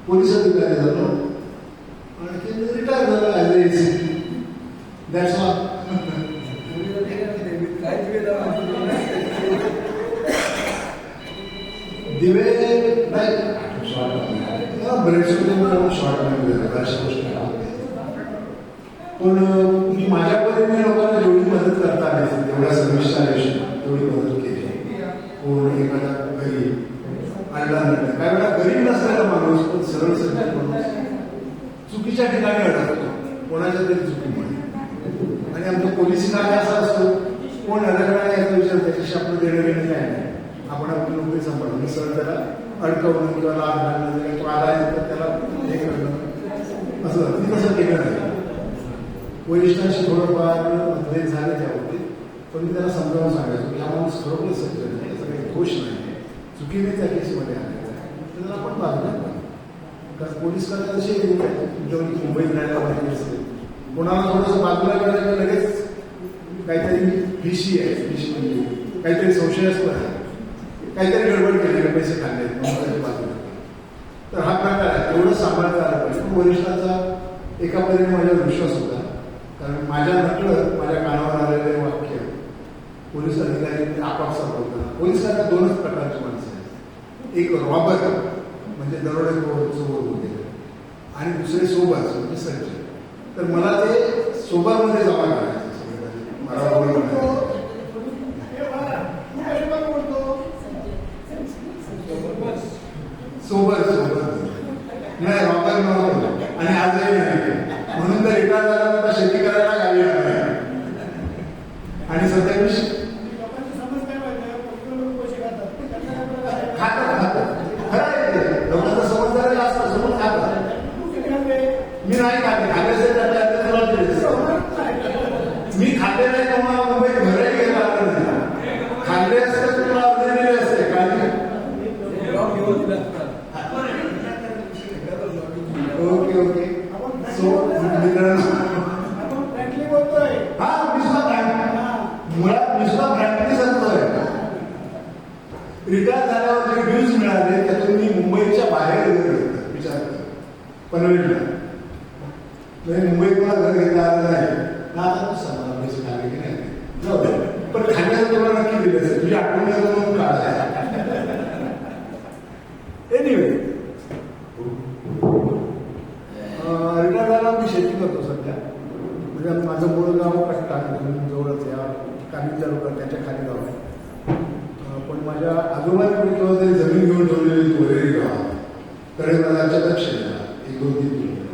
पोलीस अधिकारी झालो आणि रिटायर झालो as A ACP. That's all. दिवे नाही पण मी माझ्या परीने लोकांना जेवढी मदत करता आली तेवढ्या सर्विसच्या आयुष्यात तेवढी मदत केली. कोण एखादा गरीब अडला नाही, काय वेळा गरीब नसलेला माणूस पण सरळ सज्जन माणूस चुकीच्या ठिकाणी अडकतो कोणाच्या तरी चुकीमुळे. आणि आमचं पोलिसी कार्य असं असतो, कोण अडकणार याचा विचार त्याच्याशी आपलं देणं घेणं काय नाही. आपण आपली नोकरी सांभाळून सरळ त्याला अडकवणं किंवा लाभ घालणं, तो आला तर त्याला हे करणं असं मी तसं केलं नाही. वरिष्ठांशी थोडंफार मतभेद झाले त्या बाबतीत, पण मी त्याला समजावून सांगायचो की हा माणूस खरोखर सज्जन आहे, याचा काही दोष नाही, चुकीने त्या केसमध्ये आलेला आहे, तर आपण बाजूला कारण पोलीस खात्यात असे तुमच्यावर मुंबईत राहायला माहिती असते, कोणाला थोडंसं बाजूला करायला लगेच काहीतरी फिशी आहे, फिशी म्हणजे काहीतरी संशयास्पद आहे, काहीतरी गडबड केली, पैसे खाल्ले बाजूला. तर हा प्रकार आहे, तेवढं सांभाळता आलं पाहिजे. पण वरिष्ठांचा एका परीने माझ्यावर विश्वास होता, कारण माझ्या नकळत माझ्या कानावर आलेले वाक्य पोलीस अधिकारी आपापसात बोलताना. पोलीस खात्यात दोनच प्रकारची माणसं आहेत, एक रॉबर म्हणजे दरोडेखोर चोर वगैरे, आणि दुसरे सोबर म्हणजे सज्जन. तर मला ते सोबरमध्ये जमा करायचं मला सोबर नाही, रॉबर नव्हतं आणि आजही नाही. म्हणून तर रिटायर झाल्यानंतर शेती करायला गावी आले आणि सध्या मी खातात खरं लोकांचा समजदार असतं, समज खातात. मी नाही खाते, खाते मी खाते नाही तर मला मुंबईत घरही गेला नाही. खाल्ले असते तुला अर्धे दिले असते काही. Okay okay. सो मित्रांनो, हा मी सुद्धा मुळात मी सुद्धा फ्रँकली सांगतोय. रिटायर झाल्यावर जे व्ह्यूज मिळाले त्यातून मी मुंबईच्या बाहेर विचार करतो, पनवेलला. मुंबईत मला घर घेता आलं नाही ना, आता सांगा पैसे खाल्ले की नाही जाऊ दे, पण खाण्याचं तुला नक्की दिलं असेल, तुझ्या आठवण्याचं म्हणून काढाय. एनिवे, रिटायर झाला मी शेती करतो सध्या. म्हणजे माझं मूळ गाव कट्टा जवळच या कानिंच्या लोक त्याच्या खाली गाव आहे. पण माझ्या आजोबांकडे केव्हा तरी जमीन घेऊन ठेवलेली वगैरे गाव कडेबाजारच्या दक्षिणेला 1-2-3 किलोमीटर.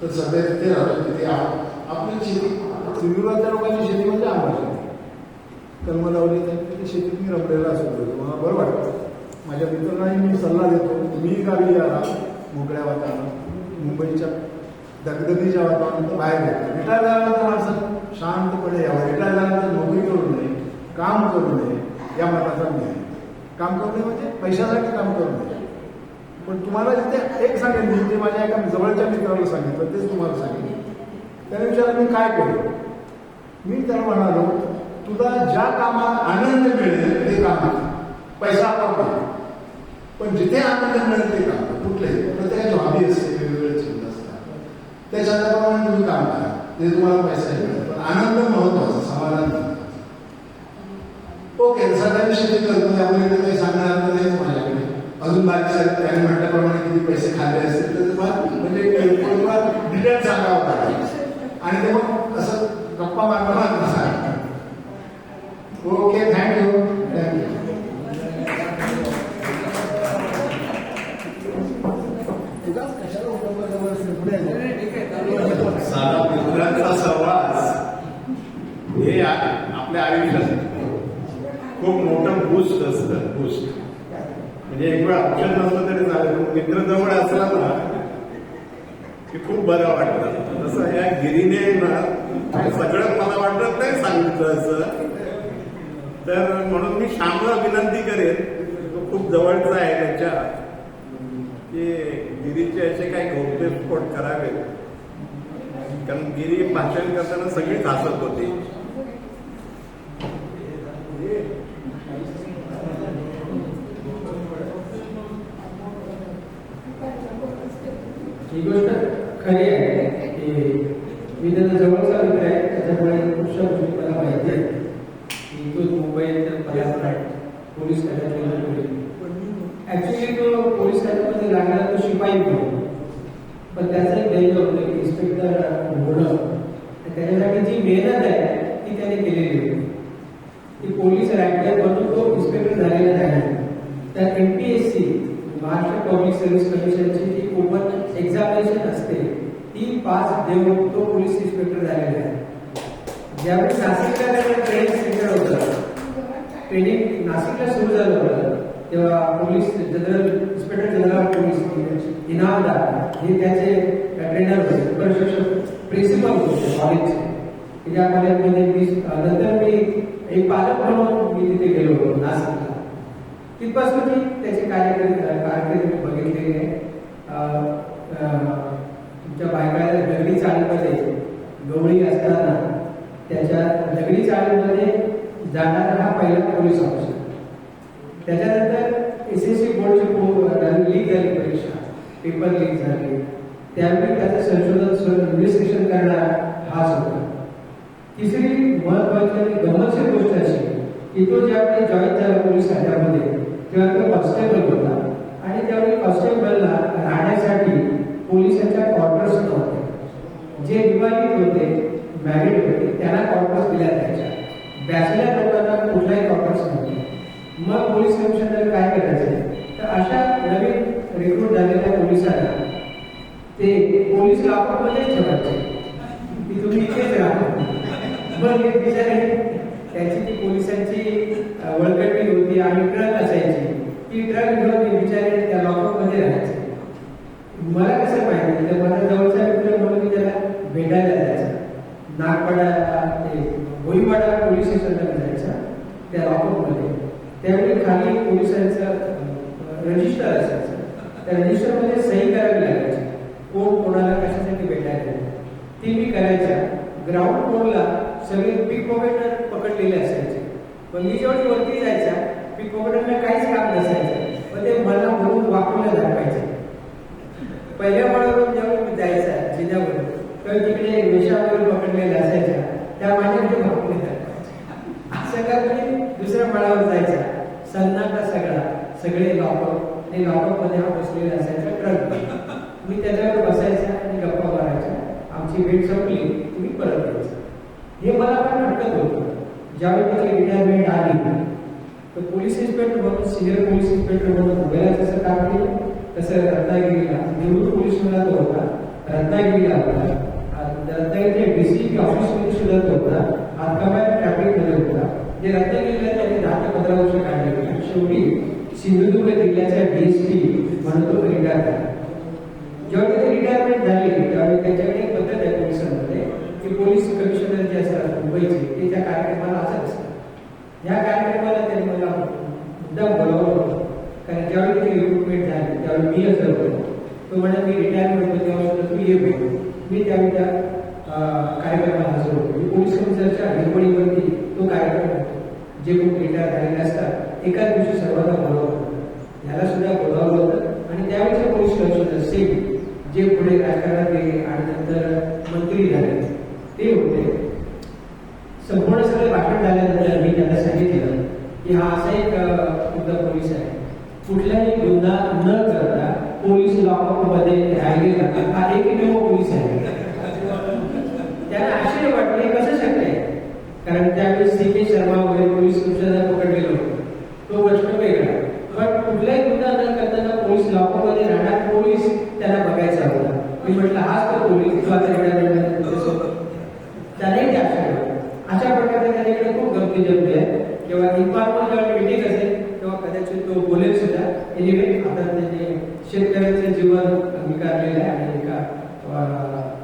तर सध्या तिथे राहतो. तिथे आपली शेती सिंधुदुर्गच्या लोकांची शेती म्हणजे आंबा कर्म लावली, त्यांनी शेतीत मी रमलेला असतो. मला बरं वाटतं. माझ्या मित्रांनाही मी सल्ला देतो, तुम्ही गावी या, मोकळ्या वातावरणात मुंबईच्या दगदगीच्या वातावरणात बाहेर येतात. रिटायर झाल्यानंतर माणसं शांतपणे यावं. रिटायर झाल्यानंतर नोकरी करू नये, काम करू नये, या मताचा मी आहे. काम करू नये म्हणजे पैशासाठी काम करू नये. पण तुम्हाला जिथे एक सांगेन, मी जे माझ्या एका जवळच्या मित्राला सांगितलं तेच तुम्हाला सांगेन. त्याने विचारलं मी काय करू. मी त्याला म्हणालो तुला ज्या कामात आनंद मिळेल ते काम कर. पैसा आपण पण जिथे आनंद मिळेल ते काम कर. कुठलेही प्रत्येकाची हॉबी असते, वेगवेगळे छंद असतात, त्याच्याप्रमाणे तुम्ही काम करा. ते तुम्हाला पैसाही मिळेल पण आनंद महत्वाचा, समाधान महत्वाचं. ओके, सगळ्यांनी शेती करतो त्यामुळे काही सांगणार नाही माझ्याकडे. अजून बाकी साहेब त्याने म्हटल्याप्रमाणे किती पैसे खाल्ले असतील तर म्हणजे डिटेल सांगावं लागेल आणि ते मग असं गप्पा मारणार सांग. Okay, thank you. साधा मित्रांचा सहवास हे आपल्या आयुष्यात खूप मोठं बूस्ट असतं. बूस्ट म्हणजे एक वेळ ऑप्शन नसलं तरी चालेल, मित्र जवळ असला ना की खूप बरं वाटतं. तसं या गिरीने ना सगळं मला वाटत नाही सांगितलं असं, तर म्हणून मी श्यामला विनंती करेन, तो खूप जवळचा आहे त्याच्या, की गिरीचे असे काही गौप्यस्फोट करावेत. कारण गिरी भाषण करताना सगळीच हसत होती. ही गोष्ट खरी आहे की मी त्याचा जवळचा मित्र आहे, त्याच्यामुळे मला माहिती आहे की तो मुंबईत पोलीस खात्यात ऍक्च्युली तो पोलीस खात्यामध्ये लागणारा तो शिपाई होतो. पण त्याचं एक ध्येय होतं की इन्स्पेक्टर होणं. त्याच्यासाठी जी मेहनत आहे ती त्याने केलेली होती. ती पोलीस रँकर म्हणून तो इन्स्पेक्टर झालेला नाही. तर MPSC महाराष्ट्र पब्लिक सर्व्हिस कमिशनची जी ओपन एक्झामिनेशन असते ती पास देऊन तो पोलीस इन्स्पेक्टर झालेला आहे. ज्यावेळी नाशिकला ट्रेनिंग सेंटर होतं, ट्रेनिंग नाशिकला सुरू झालं होतं, तेव्हा police inspector general police Inamdar हे त्याचे ट्रेनर होते, प्रशिक्षक प्रिन्सिपल होते कॉलेजचे. त्या कॉलेजमध्ये नंतर मी एक पालक म्हणून मी तिथे गेलो होतो नाशिकला. तिथपासून मी त्याचे कारकीर्द बघितलेली आहे. तुमच्या बायकाला दगडी चाळीमध्ये गवळी असताना त्याच्या दगडी चाळीमध्ये जाणारा हा पहिला पोलीस ऑफिसर. त्याच्यानंतर SSC बोर्डची लीक झाली परीक्षा, पेपर लीक झाले, त्यावेळी त्याचं संशोधन इन्व्हेस्टिगेशन करणारा हाच होता. तिसरी महत्वाची आणि गमतशीर गोष्ट अशी की तो ज्यावेळी जॉईन झाला पोलीस खात्यामध्ये तेव्हा तो कॉन्स्टेबल होता आणि त्यावेळी कॉन्स्टेबलला राहण्यासाठी पोलिसांच्या क्वार्टर्स नव्हते. जे विवाहित होते, मॅरिड होते त्यांना क्वार्टर्स दिल्या जायच्या. बॅचलर लोकांना कुठलाही क्वार्टर्स नव्हते. मग पोलीस कमिशनर काय करायचे तर अशा नवीन रिक्रूट झालेल्या पोलिसांना ते पोलीस लॉकअपमध्येच ठेवायचे की तुम्ही इथेच राहा. मग हे बिचारे त्याची ती पोलिसांची वळकटी होती आणि ट्रक असायची, ती ट्रक घेऊन ते बिचारे त्या लॉकअपमध्ये राहायचे. मला कसं माहिती तर माझ्या जवळचा मित्र म्हणून मी त्याला भेटायला जायचा. नागपाडा भोईवाडा पोलीस स्टेशनला जायचा त्या लॉकअपमध्ये. त्यावेळी खाली पोलिसांचं रजिस्टर असायचं, त्या रजिस्टरमध्ये सही करावी लागायची कोण कोणाला कशासाठी भेटायला. ती मी करायच्या. ग्राउंड फ्लोअरला सगळे पिक पॉकेटर पकडलेले असायचे. पण मी जेव्हा वरती जायच्या पिक पॉकेटरला काहीच काम नसायचं, पण ते मला म्हणून वापरला दाखवायचे. पहिल्या माळावरून जेव्हा मी जायचा जिल्ह्यावर तर तिकडे वेशावर पकडलेल्या असायच्या त्या माझ्याकडे वापरले दाखवायचे. असं का मी दुसऱ्या माळावर जायचा, सन्नाटा सगळा, सगळे लॉकअप आणि लॉकअपमध्ये हा बसलेला असायचा ट्रक. मी त्याच्यावर बसायचा आणि गप्पा मारायच्या. आमची भेट संपली तुम्ही परत यायचं. हे मला पण अटकत होतं. ज्यावेळी त्याची रिटायरमेंट आली तर पोलीस इन्स्पेक्टर म्हणून, सिनियर पोलीस इन्स्पेक्टर म्हणून मुंबईला जसं काम केलं तसं रत्नागिरीला निवडून पोलीस तो होता, रत्नागिरीला होता, रत्नागिरीच्या DCP ऑफिसमध्ये सुद्धा तो होता, हातकामाच्या ट्रॅफिकमध्ये होता. जे रत्नागिरीला त्यांनी 10 ते 15 वर्ष काढले होते. शेवटी सिंधुदुर्ग जिल्ह्याच्या DSP म्हणून तो रिटायर झाला. तो म्हणा मी रिटायरमेंट होतो तेव्हा म्हटलं तू ये भेटू. मी त्यावेळी त्या कार्यक्रमाला हजर होतो. मी पोलीस कमिशनरच्या हिरवणीवरती तो कार्यक्रम होतो. जे लोक रिटायर झालेले असतात एकाच दिवशी सर्वांना बोलावलं होतं, ह्याला सुद्धा बोलावलं होतं. आणि त्यावेळेचे पोलीस कमिशनर सेम जे पुढे राजकारणात गेले आणि नंतर मंत्री झाले ते होते. संपूर्ण सगळे भाषण झाल्यानंतर मी त्यांना सांगितलं की हा असा एक मुद्दा पोलीस आहे, कुठलाही गुन्हा न करता पोलीस लॉकअपमध्ये राहिलेला हा एकमेव पोलीस आहे. त्यांना आश्चर्य वाटले कसं शक्य आहे, कारण त्यावेळी CK शर्मा वगैरे पोलीस कमिशनर पकडलेलं होतं, तो प्रश्न वेगळा. पण कुठलाही गुन्हा न करताना पोलीस लॉकअपमध्ये राहणार पोलीस त्यांना बघायचा होता. मी म्हटलं हाच तो पोलीस जो आता त्यालाही ते आश्चर्य वाटलं. अशा प्रकारे त्याच्याकडे खूप गमती जमली आहे. किंवा इन्फॉर्मल जेव्हा मीटिंग असेल तेव्हा कदाचित तो बोलेल सुद्धा. एनिवे आता त्याने शेतकऱ्यांचं जीवन अंगीकारलेलं आहे आणि एका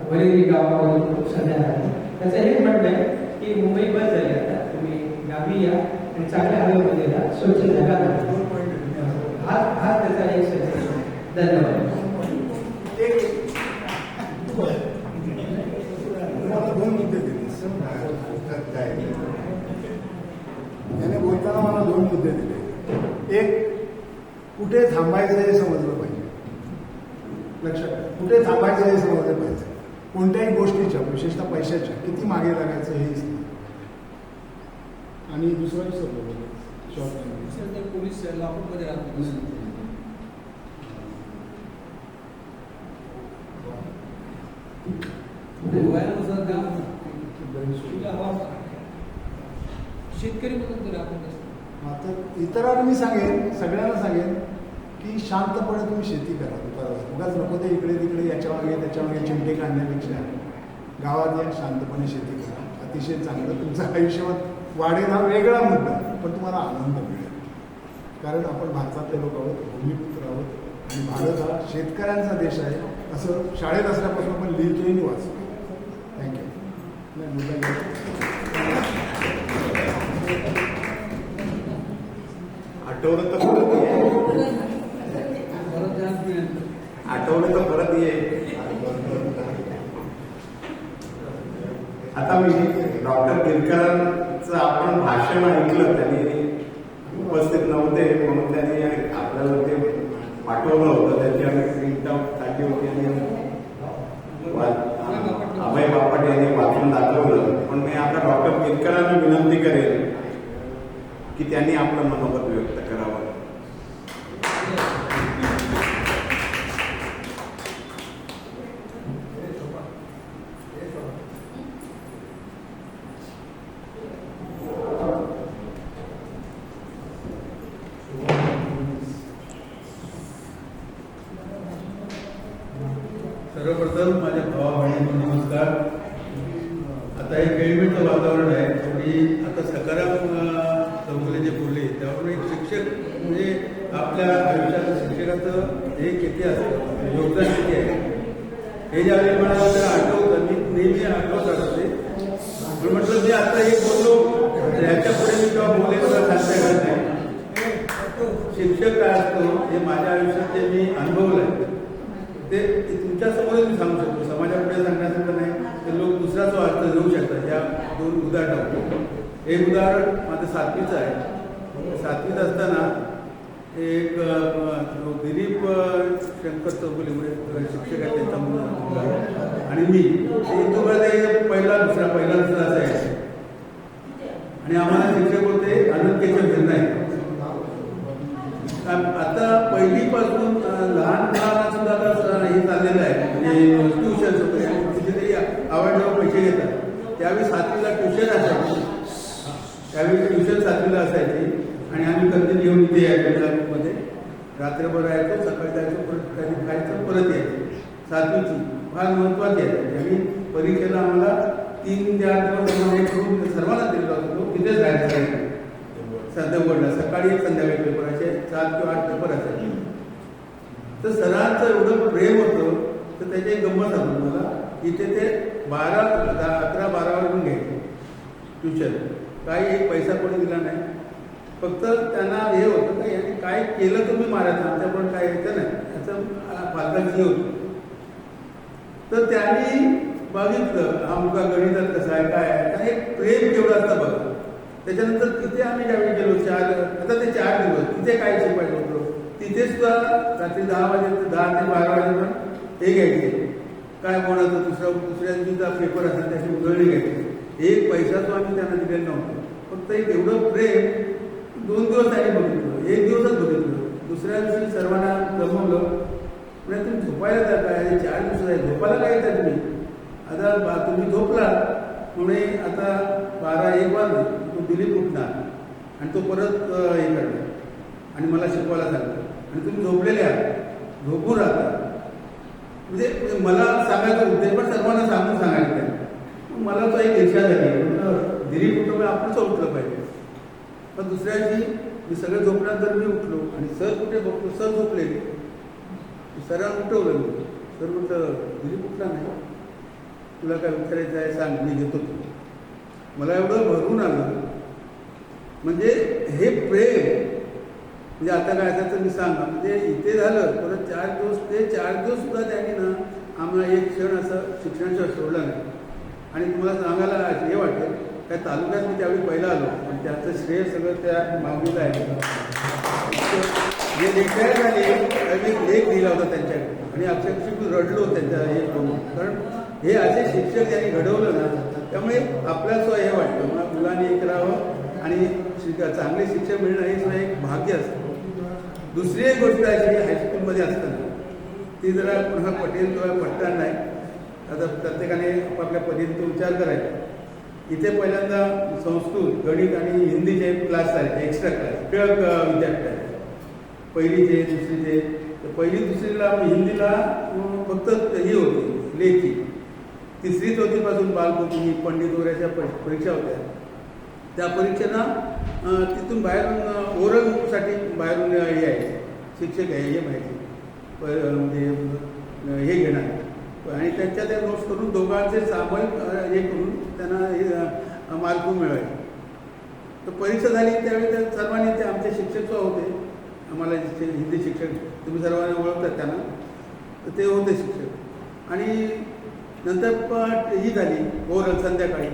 वरेली गावावरून सध्या आहे. त्याचं हेच म्हणणं आहे की मुंबई बस झाली, आता तुम्ही गावी या आणि चांगल्या हवेमध्ये या, स्वच्छ जागा नाही. हा त्याचा एक सजेशन. धन्यवाद. दोन मुद्दे दिले याने बोलताना मला दोन मुद्दे दिले. एक, कुठे थांबायचं हे समजलं पाहिजे. लक्षात, कुठे थांबायचं हे समजलं पाहिजे. कोणत्याही गोष्टीच्या, विशेषतः पैशाच्या, किती मागे लागायचं हेच नाही. आणि दुसरं पोलीस लॉकअपमध्ये राहतो. शेतकरी म्हणून आता इतरांना मी सांगेन, सगळ्यांना सांगेन की शांतपणे तुम्ही शेती करा. उगाच नको ते इकडे तिकडे याच्या मागे त्याच्या मागे चिमटे काढण्यापेक्षा गावात या, शांतपणे शेती करा. अतिशय चांगलं तुमचं आयुष्यात वाढेल. हा वेगळा मुद्दा, पण तुम्हाला आनंद मिळेल. कारण आपण भारतातले लोक आहोत, भूमिपुत्र आहोत आणि भारत हा शेतकऱ्यांचा देश आहे. असं शाळेत असल्यापासून आपण लिहितोय आणि वाचतो. थँक्यू. नाही मुद्दा आठवलं तर परत ये, आठवलं तर परत ये. आता मी डॉक्टर गिरकरांचं आपण भाषण ऐकलं, त्यांनी उपस्थित नव्हते म्हणून त्यांनी आपल्याला ते पाठवलं होतं. त्याची आम्ही प्रिंट आउट काढली होती आणि अभय बापट यांनी वाचून दाखवलं. पण मी आता डॉक्टर गिरकरांना विनंती करेन की त्यांनी आपलं मनोगत व्यक्त करावं. सर्वप्रथम माझ्या भावा बहिणींना नमस्कार. आता हे खेळीमेळचं वातावरण आहे आणि आता सकारात्मक चौगुले जे बोलले त्यावरून एक शिक्षक म्हणजे आपल्या आयुष्यात शिक्षकाचं हे किती असतं, योगदान किती आहे हे ज्यावेळी मला आठवतं. मी नेहमी आठवत असते. पण म्हटलं मी आता हे बोललो ह्याच्या पुढे मी जेव्हा बोलले मला सांगता येत नाही. शिक्षक काय असतो हे माझ्या आयुष्यात जे मी अनुभवलं आहे ते तुमच्यासमोरच मी सांगू शकतो. समाजापुढे सांगण्यासारखं नाही. ते लोक दुसरा जो अर्थ देऊ शकतात. या दोन उदाहरण. एक उदाहरण माझं 7वीचं आहे. 7वीत असताना एक दिलीप शंकर चौगुले शिक्षक आहे, त्यांचा मुलगा आणि मी पहिला दुसरा असायचे. आणि आम्हाला शिक्षक होते आनंद केशव गिरनाळे. आता पहिलीपासून लहान मुलांना सुद्धा आता हे चाललेलं आहे, म्हणजे ट्युशन वगैरे कुठेतरी आवडल्यावर पैसे घेतात. त्यावेळी 7वीला ट्युशन असायची. त्यावेळी ट्युशन 7वीला असायची आणि आम्ही कंटिन्यू घेऊन इथे यायचो. मध्ये रात्रभर राहायचो, सकाळी जायचो, परत कधी खायचं, परत यायचो. 7वीची फार महत्वाची आहे. आणि परीक्षेला आम्हाला 3-4 दिवस करून सर्वांना दिलेला होतो. तिथेच राहायचं. देवगडला सकाळी एक संध्याकाळी पेपर असे 4 किंवा 8 पेपर असायचे. तर सरांचं एवढं प्रेम होतं तर त्याची एक गंमत सांगतो मला. इथे ते 11-12 वाजून घ्यायचे ट्युशन. काही एक पैसा कोणी दिला नाही. फक्त त्यांना हे होतं का याने काय केलं तुम्ही मारायचं, आमच्याकडून काय यायचं नाही. त्याचं पालकांची होतं. तर त्यांनी बघितलं हा मुलगा गणितात कसा आहे काय आहे, काय एक प्रेम केवढं असतं बघा. त्याच्यानंतर तिथे आम्ही ज्यावेळी गेलो आता ते 4 दिवस तिथे काय शिकवायचं होतं, तिथे सुद्धा रात्री 10 ते 12 वाजेपर्यंत हे घ्यायचे काय कोणाचं दुसऱ्या दिवशीचा पेपर असेल त्याची उजळणी घ्यायची. एक पैसा तो आम्ही त्यांना दिलेला नव्हता. फक्त एक एवढं प्रेम 2 दिवस त्यांनी बघितलं, 1 दिवसच बघितलं. दुसऱ्या दिवशी सर्वांना जमवलं म्हणजे तुम्ही झोपायला जा काय 4 दिवस आहे झोपायला काय येतात तुम्ही आता तुम्ही झोपला म्हणे आता 12-1 वाजले तो दिलीप उठणार आणि तो परत हे करणार आणि मला शिकवायला सांगतो आणि तुम्ही झोपलेले आहात झोपून राहता. म्हणजे मला सांगायचं उद्देश पण सर्वांना सांगून सांगायचं. मला तो एक इच्छा झाली दिलीप उठलं आपण उठलं पाहिजे. पण दुसऱ्या दिवशी मी सगळं झोपल्यानंतर मी उठलो आणि सर कुठे झोपलो, सर झोपलेले. सरांना उठवलं मी. सर म्हटलं दिलीप उठला नाही, तुला काय विचारायचं आहे सांग मी घेतो तू. मला एवढं भरून आलं म्हणजे हे प्रेम. म्हणजे आता काय असायचं मी सांगा म्हणजे इथे झालं परत 4 दिवस ते 4 दिवस सुद्धा त्यांनी ना आम्हाला एक क्षण असं शिक्षणाशिवाय सोडला नाही. आणि तुम्हाला सांगायला हे वाटेल काय तालुक्यात मी त्यावेळी पहिला आलो आणि त्याचं श्रेय सगळं त्या माऊलीला आहे. जे रिटायर झाले मी लेख दिला होता त्यांच्याकडे आणि अक्षरशः रडलो त्यांच्या हे करून. कारण हे असे शिक्षक त्यांनी घडवलं ना त्यामुळे आपल्याला सुद्धा हे वाटतं मग मुलांनी हे करावं आणि चांगले शिक्षक मिळणं हे सुद्धा एक भाग्य असतं. दुसरी एक गोष्ट अशी हायस्कूलमध्ये असताना ती जरा पुन्हा पटेल किंवा पटणार नाही. आता प्रत्येकाने आपापल्या पद्धतीने विचार करायचा. इथे पहिल्यांदा संस्कृत गणित आणि हिंदीचे क्लास आहेत एक्स्ट्रा क्लास टिळक विद्यापीठ आहे. पहिलीचे दुसरीचे तर पहिली दुसरीला हिंदीला फक्त ही होती लेखी. 3री-4थीपासून बालकोकिनी पंडित वगैरेच्या परीक्षा होत्या. त्या परीक्षेना तिथून बाहेरून ओरलसाठी बाहेरून हे आहे शिक्षक आहे हे माहिती म्हणजे हे घेणार आणि त्यांच्या त्या नोट्स करून दोघांचे सामायिक हे करून त्यांना मार्क मिळवायचे. तर परीक्षा झाली त्यावेळी त्या सर्वांनी ते आमचे शिक्षक होते आम्हाला हिंदी शिक्षक तुम्ही सर्वांना ओळखतात त्यांना तर ते होते शिक्षक. आणि नंतर ही झाली ओरल संध्याकाळी.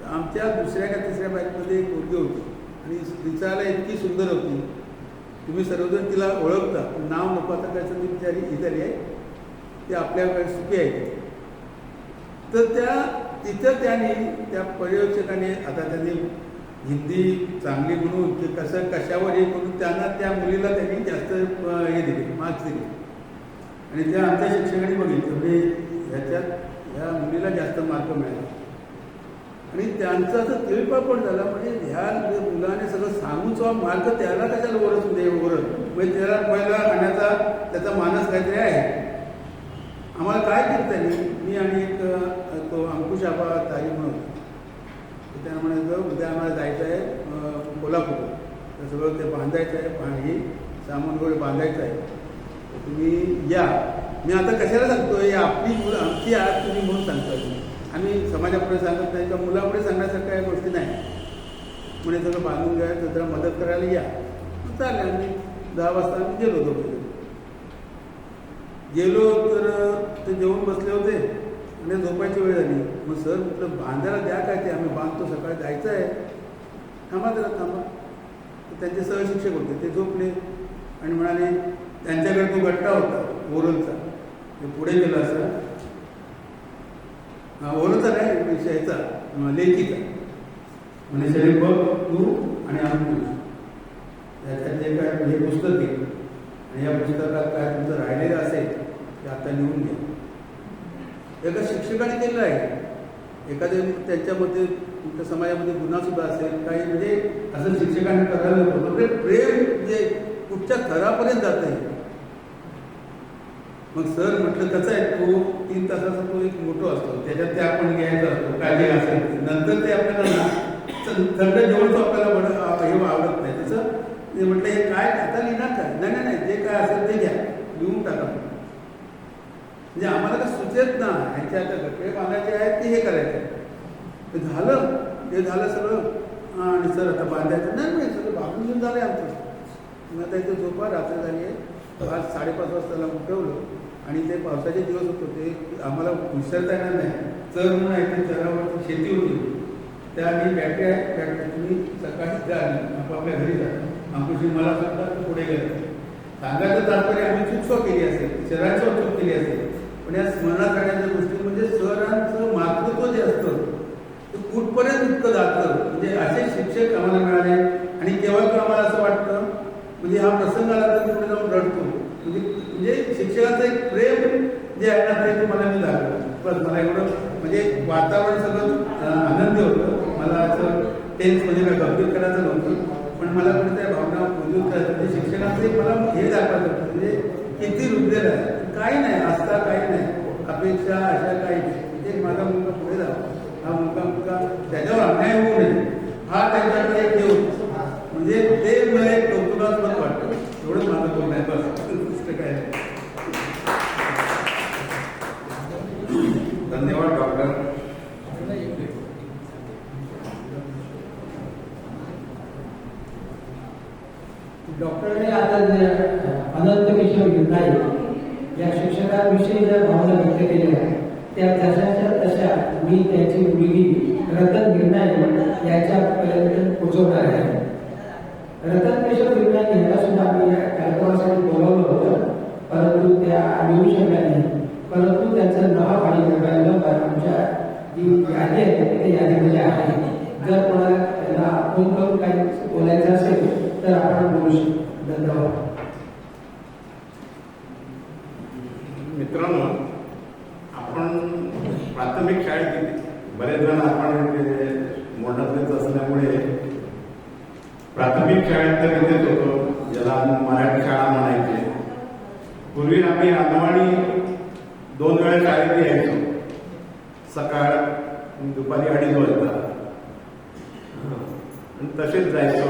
आमच्या दुसऱ्या का तिसऱ्या बॅचमध्ये एक मुलगी होती आणि दिसायला इतकी सुंदर होती तुम्ही सर्वजण तिला ओळखता नाव नको आता काय ती बिचारी इथली आहे ती आपल्याकडे सुखी आहे. तर तिथं त्यांनी त्या पर्यवेक्षकाने आता त्यांनी हिंदी चांगली म्हणून की कसं कशावर हे करून त्यांना त्या मुलीला त्यांनी जास्त हे दिले मार्क्स दिले आणि त्या आमच्या शिक्षकांनी बघितलं म्हणजे ह्याच्यात ह्या मुलीला जास्त मार्क मिळाला आणि त्यांचा असं तिळपापड झाला. म्हणजे ह्या मुलाने सगळं सांगून मार्क त्याला कशाला ओरत दे ओरत म्हणजे त्याला पहिला आणण्याचा त्याचा मानस काहीतरी आहे. आम्हाला काय केलं त्यांनी मी आणि एक तो अंकुश आबा तारी म्हणून त्यांना म्हणायचं उद्या आम्हाला जायचं आहे कोल्हापूर तर सगळं ते बांधायचं आहे पाणी सामान वगैरे बांधायचं आहे तर तुम्ही या. मी आता कशाला सांगतो हे आपली मुलं आमची आज तुम्ही म्हणून सांगतो आम्ही समाजापुढे सांगत नाही किंवा मुलापुढे सांगण्यासारख्या काही गोष्टी नाही. म्हणजे सगळं बांधून घ्यायचं जरा मदत करायला या चालेल. आम्ही 10 वाजता आम्ही गेलो होतो. गेलो तर ते जेवून बसले होते आणि झोपायची वेळ झाली. मग सर म्हटलं बांधायला द्या काय ते आम्ही बांधतो सकाळी जायचं आहे थांबा जरा थांबा. तर त्यांचे सहशिक्षक होते ते झोपले आणि म्हणाले त्यांच्याकडे तो गट्टा होता ओरलचा ते पुढे गेला असं ओरलचा नाही विषयाचा लेखीचा म्हणजे सगळे बघ तू आणि अंकुश त्याच्यात जे काय हे पुस्तक घे आणि या पुस्तकात काय तुमचं राहिलेलं असेल ते आता लिहून घ्या. एका शिक्षकाने केलं आहे. एखाद्या त्यांच्यामध्ये तुमच्या समाजामध्ये गुन्हा सुद्धा असेल काही म्हणजे असं शिक्षकांनी करायला होतं म्हणजे प्रेम म्हणजे कुठच्या थरापर्यंत जात आहे. मग सर म्हटलं कसं आहे तो 3 तासाचा तो एक मोठो असतो त्याच्यात ते आपण घ्यायचा असतो काय जे असेल नंतर ते आपल्याला थंड जेवणचं आपल्याला हे आवडत नाही तसं ते म्हटलं हे काय आता लिहिणार काय नाही नाही जे काय असेल ते घ्या लिहून टाका. म्हणजे आम्हाला काय सुचत ना ह्यांच्या आता गटरे बांधायचे आहेत ते हे करायचं ते झालं ते झालं सगळं आणि सर आता बांधायचं नाही सगळं बांधून घेऊन झालं आमचं. मग आता इथे झोपा रात्र झाली आहे आज 5:30 वाजता त्याला उठवलं आणि ते पावसाचे दिवस होते ते आम्हाला विसरता येणार नाही. चर म्हणून आहे ते चरावर शेती होती. त्या मी बॅटरी तुम्ही सकाळी जा आपापल्या घरी जा. अंकुशी मला सुद्धा पुढे गेलं. सांगायचं तात्पर्य आम्ही चूक केली असेल, शहरांची चूक केली असेल, पण या स्मरणात राहण्याच्या गोष्टी म्हणजे शहरांचं मातृत्व जे असतं ते कुठपर्यंत इतकं जातं. म्हणजे असे शिक्षक आम्हाला मिळाले आणि केव्हा आम्हाला असं वाटतं म्हणजे हा प्रसंग आला तर पुढे जाऊन रडतो. म्हणजे शिक्षकाचं एक प्रेम जे आहे ना ते तुम्हाला मी दाखवलं. बस मला एवढं म्हणजे वातावरण सगळं आनंदी होतं. मला असं टेन्समध्ये काय गंभीर करायचं नव्हतं, पण मला पण त्या भावना उद्योग म्हणजे शिक्षकांचे मला हे दाखवायचं होतं म्हणजे किती रुजलेलं आहे. काही नाही असता काही नाही अपेक्षा अशा काही नाही. म्हणजे माझा मुलगा पुढे जावा, हा मुलगा त्याच्यावर अन्याय होऊ नये हा त्यांच्याकडे एक हे होतं. म्हणजे ते मला एक कौतुकास्पद वाटतं. एवढंच माझं बोलणं आहे. बस दुसरं काय नाही. धन्यवाद डॉक्टर. डॉक्टरने आता जे अनंत किशोर गिरनाई या शिक्षकांविषयी ज्या भावना व्यक्त केल्या त्या तशाच्या तशा मी त्यांची मुलगी रतन गिरनाई याच्यापर्यंत पोहोचवणार आहे. रतन किशोर गिरनाई यांना सुद्धा आम्ही या कार्यक्रमासाठी बोलावलं होतं, परंतु त्या येऊ शकल्या नाही. परंतु त्यांचं नाव आणि मोबाईल नंबर आमच्या जी यादी आहे त्या यादीमध्ये आहे. जर कोणाला त्यांना फोन करून काही बोलायचं असेल तर आपण बोलू शकतो. धन्यवाद. मित्रांनो, आपण प्राथमिक शाळेत बरेच जण आपण मोठातलेच असल्यामुळे प्राथमिक शाळेत तर इथेच होतो, ज्याला मराठी शाळा म्हणायचे. पूर्वी आम्ही अंगणवाडी 2 वेळा शाळेत यायचो, सकाळ दुपारी 2:30 वाजता. आणि तसेच जायचो,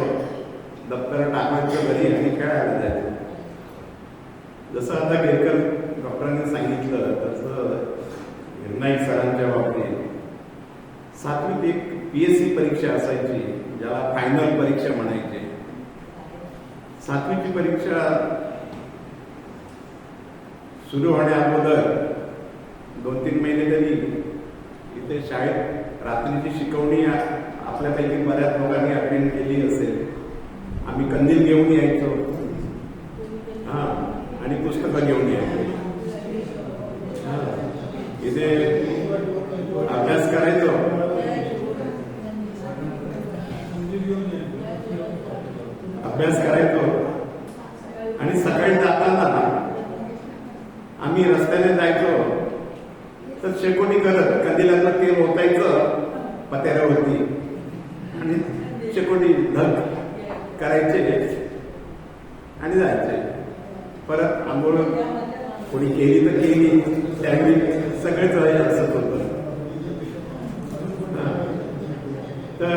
दप्तर टाकायचं घरी आणि खेळायला जायचं. जसं आता गिरकर डॉक्टरांनी सांगितलं तसं गिरनाई सरांच्या बाबतीत 7वीत एक PSC परीक्षा असायची, ज्याला फायनल परीक्षा म्हणायचे. 7वीची परीक्षा सुरू होण्या अगोदर 2-3 महिने तरी इथे शाळेत रात्रीची शिकवणी आपल्यापैकी बऱ्याच लोकांनी अटेंड केली असेल. आम्ही कंदील घेऊन यायचो आणि पुस्तकं घेऊन यायचो. इथे अभ्यास करायचो. आणि सकाळी जाताना आम्ही रस्त्याने जायचो तर शेकोटी करत कंदिलांना तेल ओतायचं पत्याऱ्यावरती आणि शेकोटी धग करायचे आणि जायचे. परत आंघोळ कोणी केली तर केली, त्यावेळी सगळेच असत होतं. तर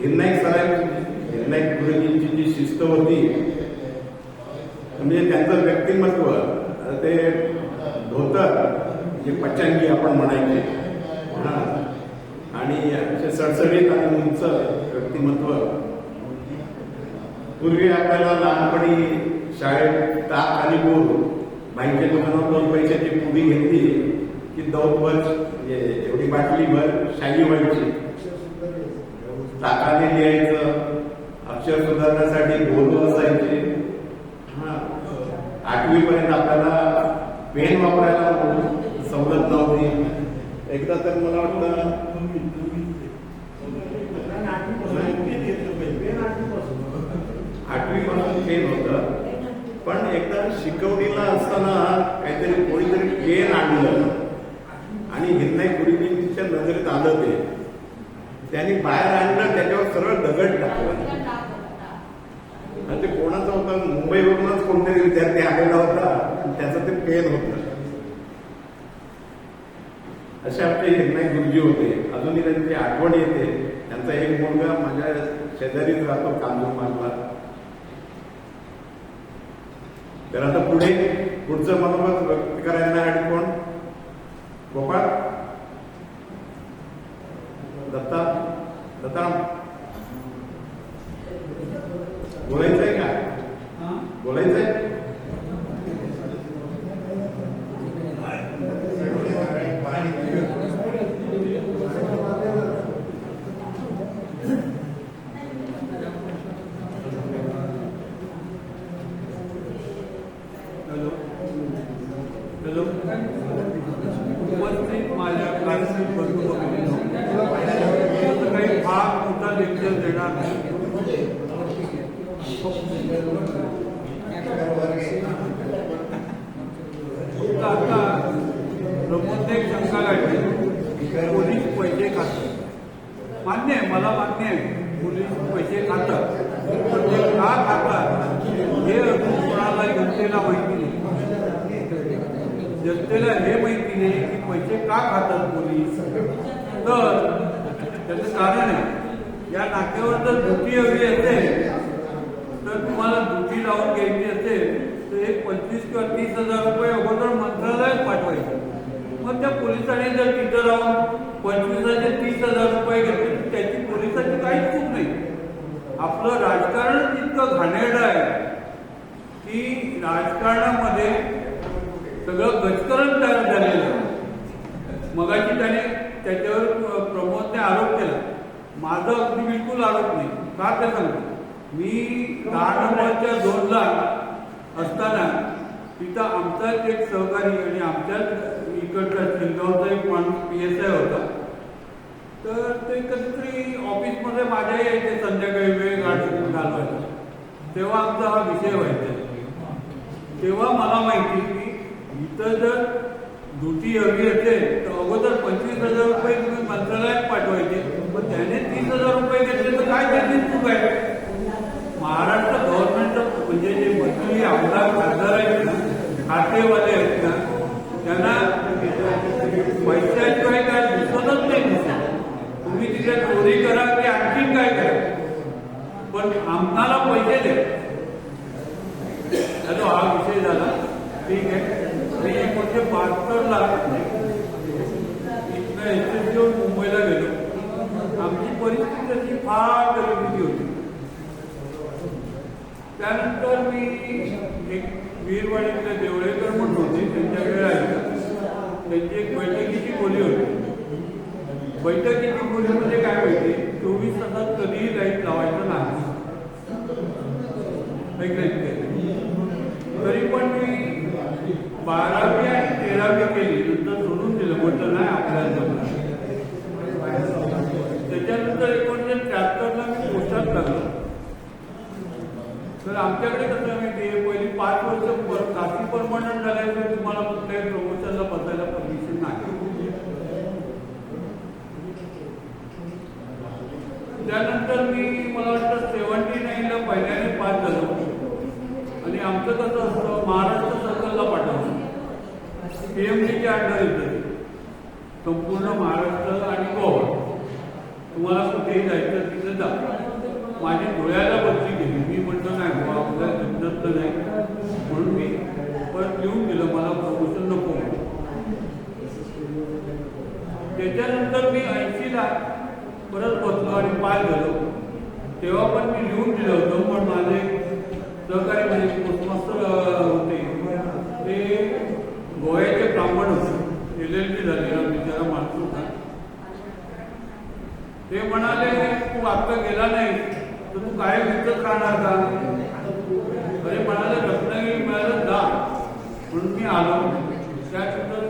गिरनाई गुरुजींची जी शिस्त होती म्हणजे त्यांचं व्यक्तिमत्व, ते धोतर जे पचंगी आपण म्हणायचे आणि असे सडसडीत आणि उंच व्यक्तिमत्व. पूर्वी आपल्याला लहानपणी शाळेत ताक आणि गूळ बाईच्या दुकानात 2 पैशाची पुडी घेतली की 2 वर्ष एवढी बाटली भर शाई व्हायची. ताकाने लिहायचं, अक्षर सुधारण्यासाठी गोल असायचे. 8वी पर्यंत आपल्याला पेन वापरायला सवलत नव्हती. एकदा तर मला वाटतं 8वी पासून पेन होतं, पण एकदा शिकवणीला असताना काहीतरी कोणीतरी पेन आणलं आणि गिरनाई गुरुजींच्या नजरेत आलं. त्यांनी बाहेर आणलं, त्याच्यावर सरळ दगड टाकला. आणि ते कोणाचं होतं, मुंबईवरूनच कोणतरी विद्यार्थी आलेला होता आणि त्याचं ते पेन होतं. असे आमचे गिरनाई गुरुजी होते. अजूनही त्यांची आठवण येते. त्यांचा एक मुलगा माझ्या शेजारीच राहतो कांजूरमार्गला. तर आता पुढचं मनोगत व्यक्त करायला आणि कोण? गोपाळ दत्ता बोलायचं आहे का? बोला. हॅलो, उपस्थित माझ्या क्लासमेट बंधू काही फार मोठा लेक्चर देणार नाही. आता प्रमोदने एक शंका काढली, पोलीस पैसे खातात. मान्य आहे, मला मान्य आहे, पोलीस पैसे खातात, पण ते का खातात हे अजून कोणाला जनतेला माहिती नाही. जनतेला हे माहिती नाही की पैसे का खातात पोलीस. तर त्याचं कारण आहे, या नाक्यावर जर ड्युटी हवी असेल तर तुम्हाला ड्युटी लावून घ्यायची असेल तर एक 25 किंवा 30,000 रुपये अगोदर मंत्रालयात पाठवायचे. मग त्या पोलिसांनी जर तिथं राहून 25,000 ते 30,000 रुपये घेतले तर त्याची पोलिसांची काहीच चूक नाही. आपलं राजकारण इतकं घाणेरडं आहे की राजकारणामध्ये सगळं गजकरण तयार झालेलं आहे. मगाशी त्याने त्याच्यावर प्रमोदने आरोप केला. माझा अगदी बिलकुल आरोप नाही. का ते सांगतो, मी 10 नंबरच्या 2ला असताना तिथं आमचाच एक सहकारी आणि आमच्याच इकडचा शिंगावचा एक माणूस PSI होता. तर ते कधीतरी ऑफिसमध्ये माझ्या यायचे संध्याकाळी वेळ घालवायचा. तेव्हा आमचा हा विषय व्हायचा. तेव्हा मला माहिती की इथं जर ड्युटी हवी असेल तर अगोदर 25,000 रुपये तुम्ही मंत्रालयात पाठवायचे. पण त्याने 30,000 रुपये घेतले तर काय त्याची चूक आहे. महाराष्ट्र गव्हर्नमेंटचं म्हणजे जे मंत्री आमदार खासदार आहेत ना, खातेवाले आहेत ना, त्यांना पैशाशिवाय काय दिसतच नाही. तुम्ही तिथे चोरी करा की आणखी काय करा, पण आम्हाला पैसे द्या. त्याचा हा विषय झाला. ठीक आहे. मी 1972ला इथनं SSC मुंबईला गेलो. आमची परिस्थिती अशी फार गरिबीची होती. त्यानंतर मी एक वीरवाडीतले देवळेकर म्हणून होते, त्यांच्याकडे राहिलं. त्यांची एक बैठकीची बोली होती. बैठकीची बोली म्हणजे काय माहिती, 24 तासात कधीही लाईट लावायचं नाही. तरी पण मी 12वी आणि 13वी केली. नंतर सोडून दिलं, म्हटलं नाही आपल्याला जमलं. त्याच्यानंतर 1973ला मी पोस्टात लागलो. तर आमच्याकडे कसं माहिती आहे, पहिली 5 वर्ष काशी परमनंट झाल्याशिवाय तुम्हाला कुठल्याही प्रमोशनला बसायला परमिशन नाही. त्यानंतर मी मला वाटतं 79ला पहिल्याने पास झालो. आणि आमचं कसं असतं, महाराष्ट्र सर्कलला पाठवलं. PMDच्या अंडर येतं संपूर्ण महाराष्ट्र आणि गोवा. तुम्हाला कुठेही जायचं तिथे जा. माझी डोळ्याला बदली केली. मी म्हटलं नाही बाबा, आपल्याला जमत नाही, म्हणून मी परत लिहून दिलं मला प्रमोशन नको. त्याच्यानंतर मी 80ला परत बसलो आणि पास झालो. तेव्हा पण मी लिहून दिलं होतं, पण माझे सहकारी म्हणजे पोस्टमास्टर होते ते गोव्याचे ब्राह्मण होते, LLB झालेला बिचारा माणूस होता. ते म्हणाले, तू आता गेला नाही तर तू काय विकत राहणार का. अरे म्हणाले रत्नागिरी मिळालं जा, म्हणून मी आलो. त्यानंतर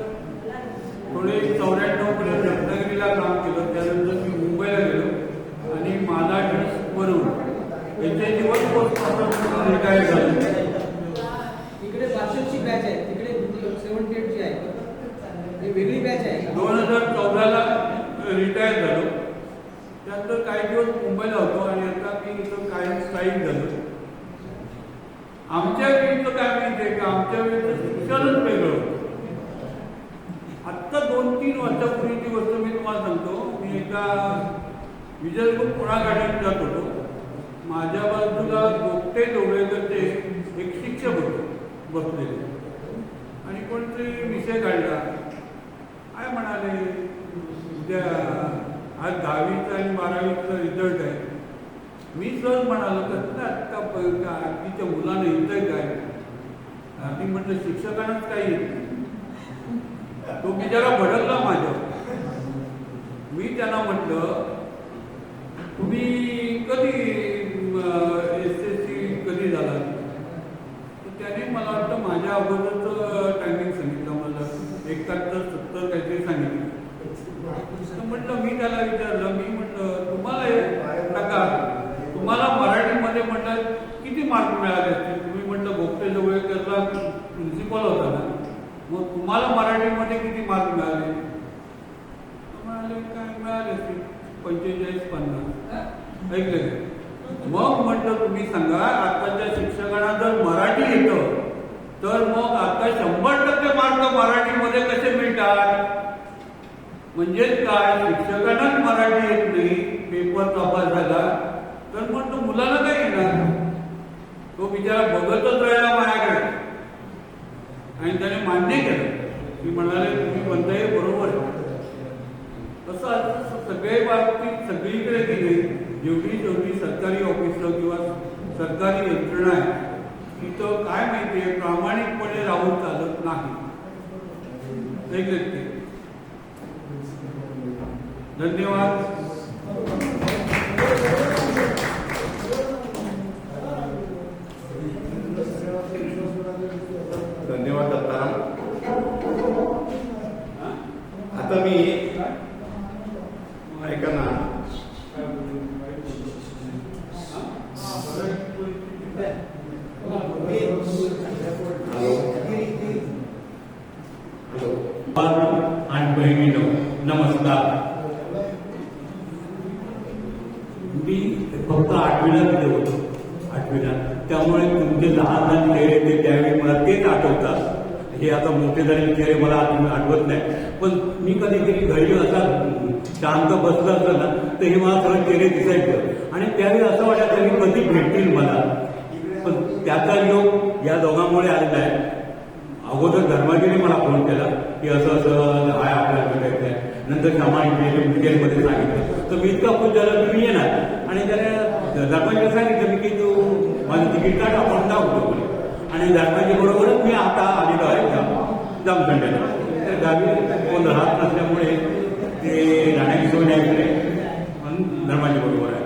थोडे 94 पर्यंत रत्नागिरीला काम केलं. त्यानंतर मी मुंबईला गेलो आणि माझा वरून यांचे दिवस पोस्टमास्टर रिटायर झाले. इकडे 62ची बॅच आहे, तिकडे 78ची आहे, ही वेगळी बॅच आहे. 2014ला रिटायर झालो. त्यानंतर काही दिवस मुंबईला होतो आणि आता मी इथं काही स्थायिक झालो. आमच्या वेळीचं काय माहिती आहे का, आमच्या वेळेचं शिक्षणच वेगळं होतं. आत्ता 2-3 वर्षापूर्वीची गोष्ट मी तुम्हाला सांगतो. मी एकदा विजयपूर पुणा गाडीत जात होतो. माझ्या बाजूला गोपटे डोळेकरचे एक शिक्षक होते बसलेले आणि कोणतरी विषय काढला. काय म्हणाले, उद्या आज 10वीचा आणि 12वीचा रिझल्ट आहे. मी सहज म्हणालो तर आत्ता आधीच्या मुलांना येतंय काय. आधी म्हटलं शिक्षकांनाच काही येत नाही. तो बिचारा भडकला माझ्यावर. मी त्यांना म्हटलं, तुम्ही कधी SSC कधी झाला. तर त्याने मला वाटतं माझ्या अगोदरचं टायमिंग सांगितलं मला. तुम्हाला मराठीमध्ये किती मार्क मिळाले? म्हणाले काय मिळाले असतील 45-50. ऐकले का? मग म्हटलं तुम्ही सांगा, आताच्या शिक्षकांना जर मराठी येतं तर मग आता 100% मार्क मराठीमध्ये कसे मिळतात? म्हणजेच काय, शिक्षकांनाच मराठी येत नाही, पेपर तपास झाला तर मग तो मुलाला काय येणार? तो बिचारा बघतच राहिला माझ्याकडे आणि त्याने मान्य केलं. मी म्हणाले तुम्ही म्हणताय बरोबर आहे. असं सगळे बाबतीत सगळीकडे गेले, जेवढी सरकारी ऑफिसं किंवा सरकारी यंत्रणा आहे तिथं काय माहितीये, प्रामाणिकपणे राहून चालत नाही. धन्यवाद. धन्यवाद दत्ताराम. आता मी ऐका ना, आणि बहिणीनो नमस्कार. मी फक्त 8वीला तिथे होतो, 8वीला. त्यामुळे तुमचे लहान लहान चेहरे ते त्यावेळी मला तेच आठवतात. हे आता मोठे झालेले चेहरे मला आठवत नाही, पण मी कधीतरी घरी असा शांत बसलं असलं ना तर हे मला सगळं चेहरे दिसायचं आणि त्यावेळी असं वाटायचं की कधी भेटतील मला. पण त्याचा योग या दोघांमुळे आलेला आहे. अगोदर धर्माजीने मला फोन केला की असं असं आहे आपल्याला भेटायचं आहे. नंतर सामाजिक डिटेलमध्ये सांगितलं तर मी इतका खुश झाला की मी येणार. आणि त्याने धर्माजीला सांगितलं मी की तू माझं तिकीट काढ, आपण जाऊ. आणि धर्माजी बरोबरच मी आता आलेलो आहे जामखंड्याला. तर गावी कोण राहत नसल्यामुळे ते राहण्याची सोय नाही इकडे, पण धर्माजी बरोबर आहे.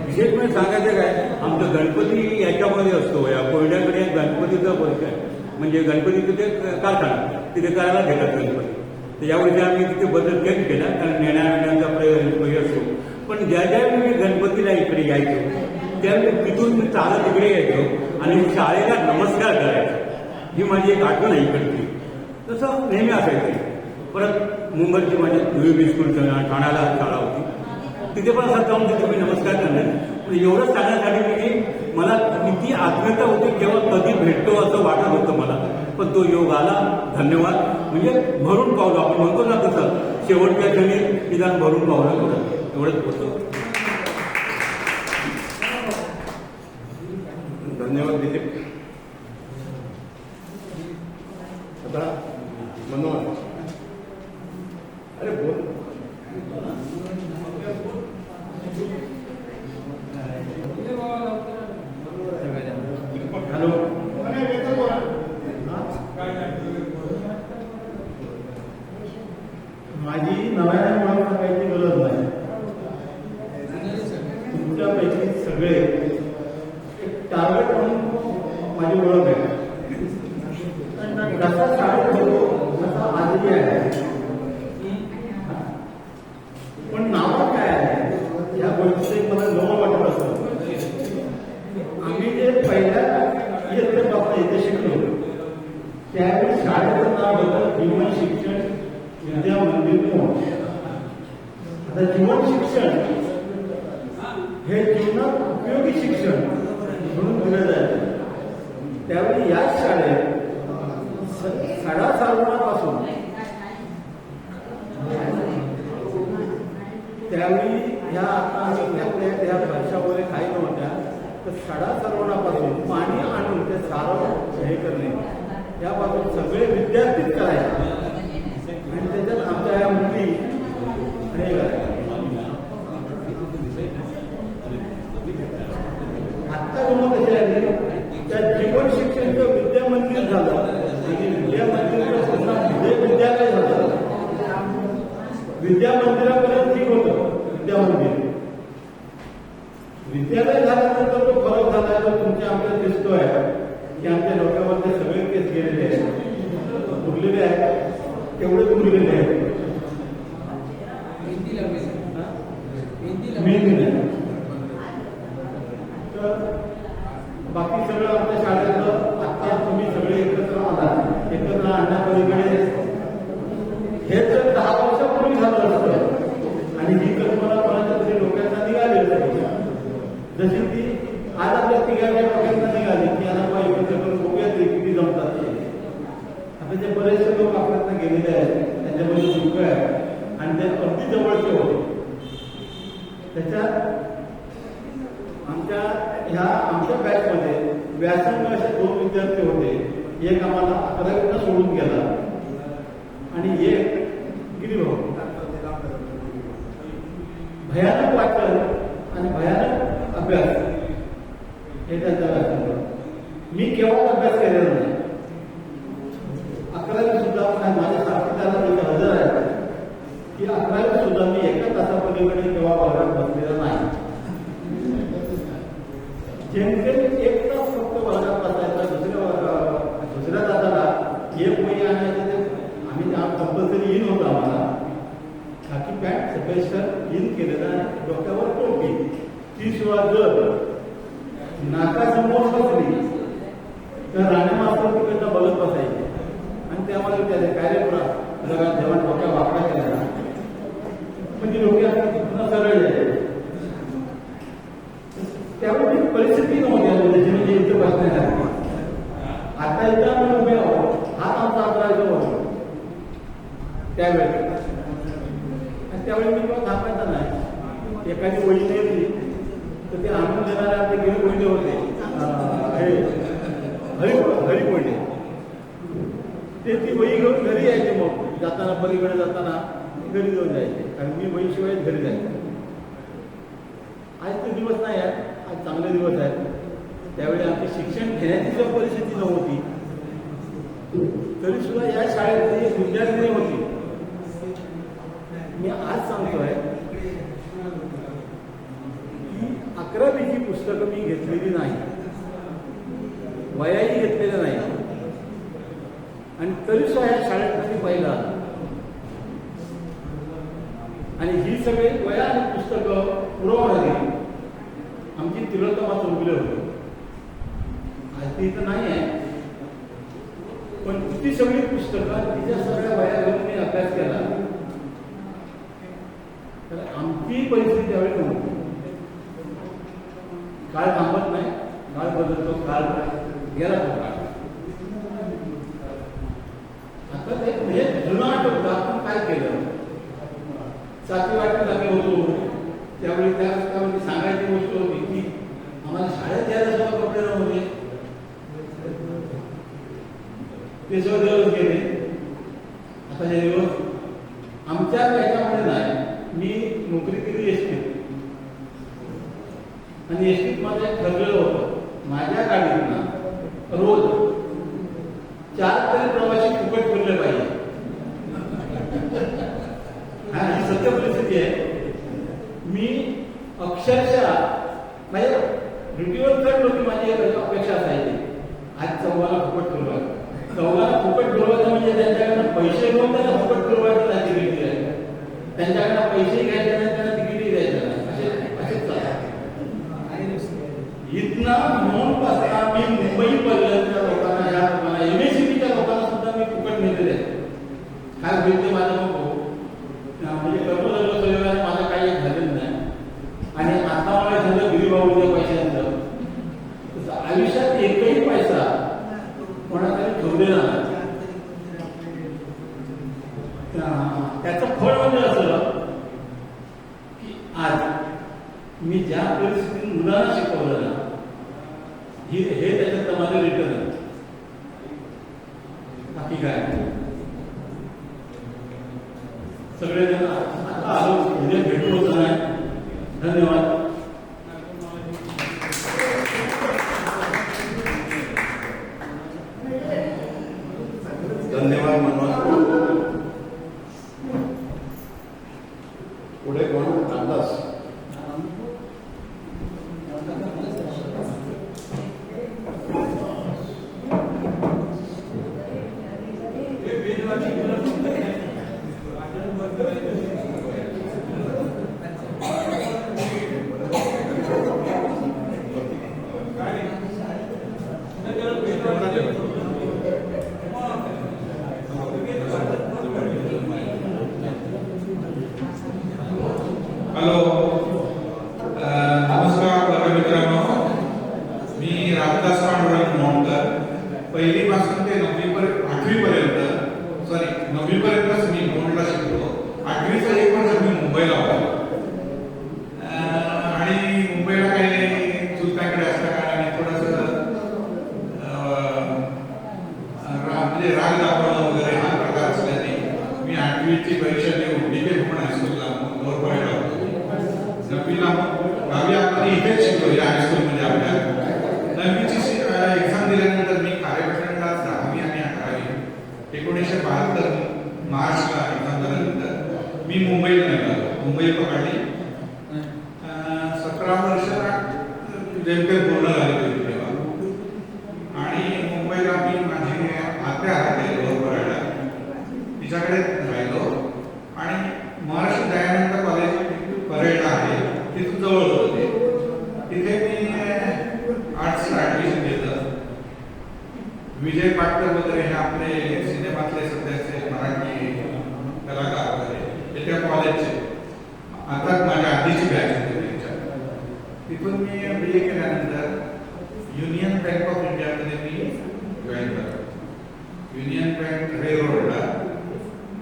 विशेष म्हणजे सांगायचं काय, आमचं गणपती याच्यामध्ये असतो, या कोयड्याकडे गणपतीचं वर्ष आहे. म्हणजे गणपती तिथे कारखाना तिथे करायला घेतात गणपती. तर यावर्षी आम्ही तिथे बदल चेंज केला, कारण नेण्याचा प्रयोग असतो. पण ज्या ज्यावेळी मी गणपतीला इकडे यायचो त्यावेळी तिथून मी चालत इकडे यायचो आणि शाळेला नमस्कार करायचो. ही माझी एक आठवण आहे इकडची. तसं नेहमी असायचं. परत मुंबईची माझी UAB स्कूल ठाण्याला शाळा होती, तिथे पण असं जाऊन तिथे मी नमस्कार करणार. एवढंच सांगण्यासाठी की मला किती आत्मीयता होती, जेव्हा कधी भेटतो असं वाटत होतं मला. पण तो योग आला. धन्यवाद. म्हणजे भरून पावलं आपण म्हणतो ना तसं, शेवटच्या क्षणी निदान भरून पावलं एवढंच होतं. धन्यवाद दिलीप. आता मनोहर, अरे बोल. हॅलो. माझी नव्याने मला सांगायची गरज नाही. तुमच्यापैकी सगळे एक टार्गेट म्हणून माझी ओळख आहे. कसा शाळेत होतो तसा आजही आहे. पण नाव काय आहे या गोष्टीचे मला नवं वाटत असतं. आम्ही जे पहिल्या इयत्तेपासून इथे शिकलो त्यावेळी शाळेचं नाव होतं जीवन शिक्षण विद्या मंदिर मोठ. आता जीवन शिक्षण हे जीवनात उपयोगी शिक्षण म्हणून दिलं जायचं. त्यावेळी याच शाळेत सडा सारवणापासून त्यावेळी ह्या आता आम्ही त्या भाषा वगैरे काही नव्हत्या, तर सडा सारवणापासून पाणी आणून ते सारव हे करणे यापासून सगळे विद्यार्थीच करायचे. आणि त्याच्यात आमच्या या मुली हे आत्ता जेव्हा कसे आहे त्या जीवन शिक्षणचं विद्या मंदिर झालं आणि विद्या मंदिरचं पुन्हा विद्यालय झालं. विद्या मंदिरापर्यंत ठीक होतं विद्या मंदिर. विद्यालय झाल्यानंतर तो फरक झाला तो तुमच्या आमच्यात दिसतोय की आमच्या डोक्यावरचे सगळे केस गेलेले आहेत, उरलेले आहेत, तेवढेच उरलेले आहेत. तर बाकी सगळं आमच्या शाळेतलं आता तुम्ही सगळे एकत्र आला, एकत्र आणण्यापलीकडे आता जे बरेचसे लोक आपल्याकडे गेलेले आहेत त्यांच्यामध्ये दुःख आहे आणि ते अगदी जवळचे होते. त्याच्यात आमच्या बॅचमध्ये व्यासंग असे 2 विद्यार्थी होते. एक आम्हाला 11वीला सोडून गेला आणि एक गिरीभाऊ. भयानक वाचन आणि भयानक अभ्यास हे त्यांचा व्यासंग. मी केव्हा अभ्यास केलेला नाही. 11वी सुद्धा माझ्या साथीदाराला तिथे हजर आहे की 11वी सुद्धा मी एका तासापलीकडे केव्हा वर्गात बसलेला नाही. जेमतेम 1 तास फक्त वर्गात बसायचा. दुसऱ्या तासाला एक वही आणायचं ते आम्ही कंपल्सरी इन होतो. आम्हाला खाकी पॅन्ट सफेद इन केलेलं आणि डोक्यावर टोपी. ती शिवाय जर नाकासमोर बसली तर राणे मास्तर तिकडनं बघत बसायचे आणि ते आम्हाला विचारायचे काय रे पुरा जगा जेव्हा डोक्या वाकडा केला म्हणजे डोक्या पुन्हा सरळ जायचे. त्यावेळी परिस्थिती नव्हती म्हणजे इथे बसण्यासाठी. आता इथं आम्ही उभे आहोत. हात आमचा अकरायचा होतो त्यावेळी. आणि त्यावेळी मी किंवा थांबायचा नाही. एखादी वही नेली तर ते आणून देणारे आमचे गेले कोयले होते हरी कोयले. ते ती वही घेऊन घरी यायचे. मग जाताना पलीकडे जाताना घरी घेऊन जायचे कारण मी वहीशिवाय घरी जायचे. आज ते दिवस नाही आहेत. आज चांगले दिवस आहेत. त्यावेळी आमचे शिक्षण घेण्याची जर परिस्थिती नव्हती तरी सुद्धा या शाळेत एक विद्यार्थी होती. मी आज सांगतोय की 11वीची पुस्तकं मी घेतलेली नाही. वयाही घेतलेल्या नाही आणि तरी सुद्धा या शाळेत मी पहिला. आणि ही सगळी वया आणि पुस्तकं पुरवणारी आमची तिलोत्तमा चौगुले होते. आज ती इथं नाही आहे पण ती सगळी पुस्तकं तिच्या सगळ्या वया घेऊन मी अभ्यास केला. तर आमची परिस्थिती त्यावेळी नव्हती. काळ थांबत नाही. काळ बदलतो. काळ गेला तो काळ. आता ते म्हणजे जुना आठवतं आपण काय केलं. 7वी 8वी आम्ही होतो त्यावेळी त्यामध्ये सांगायची गोष्ट होती की आम्हाला शाळेत यायला सुद्धा कपडे नव्हते. ते सगळं दिवस गेले. आता हे दिवस आमच्या याच्यामध्ये नाही. मी नोकरी केली एसटीत आणि एसटीत माझं एक ठरलेलं होतं माझ्या गाडीतनं रोज 4 तरी प्रवासी फुकट फिरले पाहिजे. ही सत्य परिस्थिती आहे. मी अक्षरशः माझ्या ड्युटीवर चढ होती. माझी अपेक्षा असायची आज 4 फुकट फिरवायचं. 4 फुकट फिरवायचं म्हणजे त्यांच्याकडनं पैसे घेऊन त्यांना फुकट फिरवायचं नाही. तिकीट द्यायचं. त्यांच्याकडनं पैसे घ्यायचे नाही. त्यांना तिकीटही द्यायचं नाही. असेच चालतं. इथनं नोंद पासता मी मुंबईपर्यंतच्या लोकांना या लोकांना MSCBच्या लोकांना सुद्धा मी फुकट नेलेले आहे. काय होईल ते माझं नको म्हणजे कर्मचारी परिवाराने माझं काही झालेलं नाही. आणि आता मला झालं गिरीभाऊच्या पैशांचं आयुष्यात एकही पैसा कोणाकडे ठेवलेला नाही. त्याचं फळ म्हणजे असं की आज मी ज्या परिस्थितीत मुलांना शिकवलं ना हे त्याच्यात माझं रिटर्न आहे. बाकी काय सगळेजण आता आलो उद्या भेटू होत नाही. धन्यवाद. धन्यवाद मनोज. पुढे कोण रामदास. हॅलो, नमस्कार वर्गमित्रांनो. मी रामदास पांडुरंग मोहनकर. 1ली पासून ते 8वी पर्यंत 9वीची परीक्षा देऊन डीके भुमण हायस्कूलला लोअर पॉईंटला होतो. 9वीला गावी आपण इथेच शिकलो या हायस्कूलमध्ये आपल्या. 9वीची एक्झाम दिल्यानंतर मी कार्यक्रमाला 10वी आणि 11वी 1972 मार्चला एक्झाम झाल्यानंतर मी मुंबईला निघालो. मुंबईला काढली 17 वर्ष नेमके पूर्ण झाले होते तेव्हा. आणि मुंबईला मी माझी आत्या राहते लोअर तिच्याकडे राहिलो. आणि महर्षी दयानंद कॉलेज परेडला आहे, तिथून जवळ होते. तिथे मी आर्ट्सला ऍडमिशन घेतलं. विजय पाटकर वगैरे हे आपले सिनेमातले सध्याचे मराठी कलाकार वगैरे ते त्या कॉलेजचे आता माझ्या आधीची बॅच होती त्यांच्या. तिथून मी BA केल्यानंतर युनियन बँक ऑफ इंडियामध्ये मी जॉईन झालो. युनियन बँक रे रोडला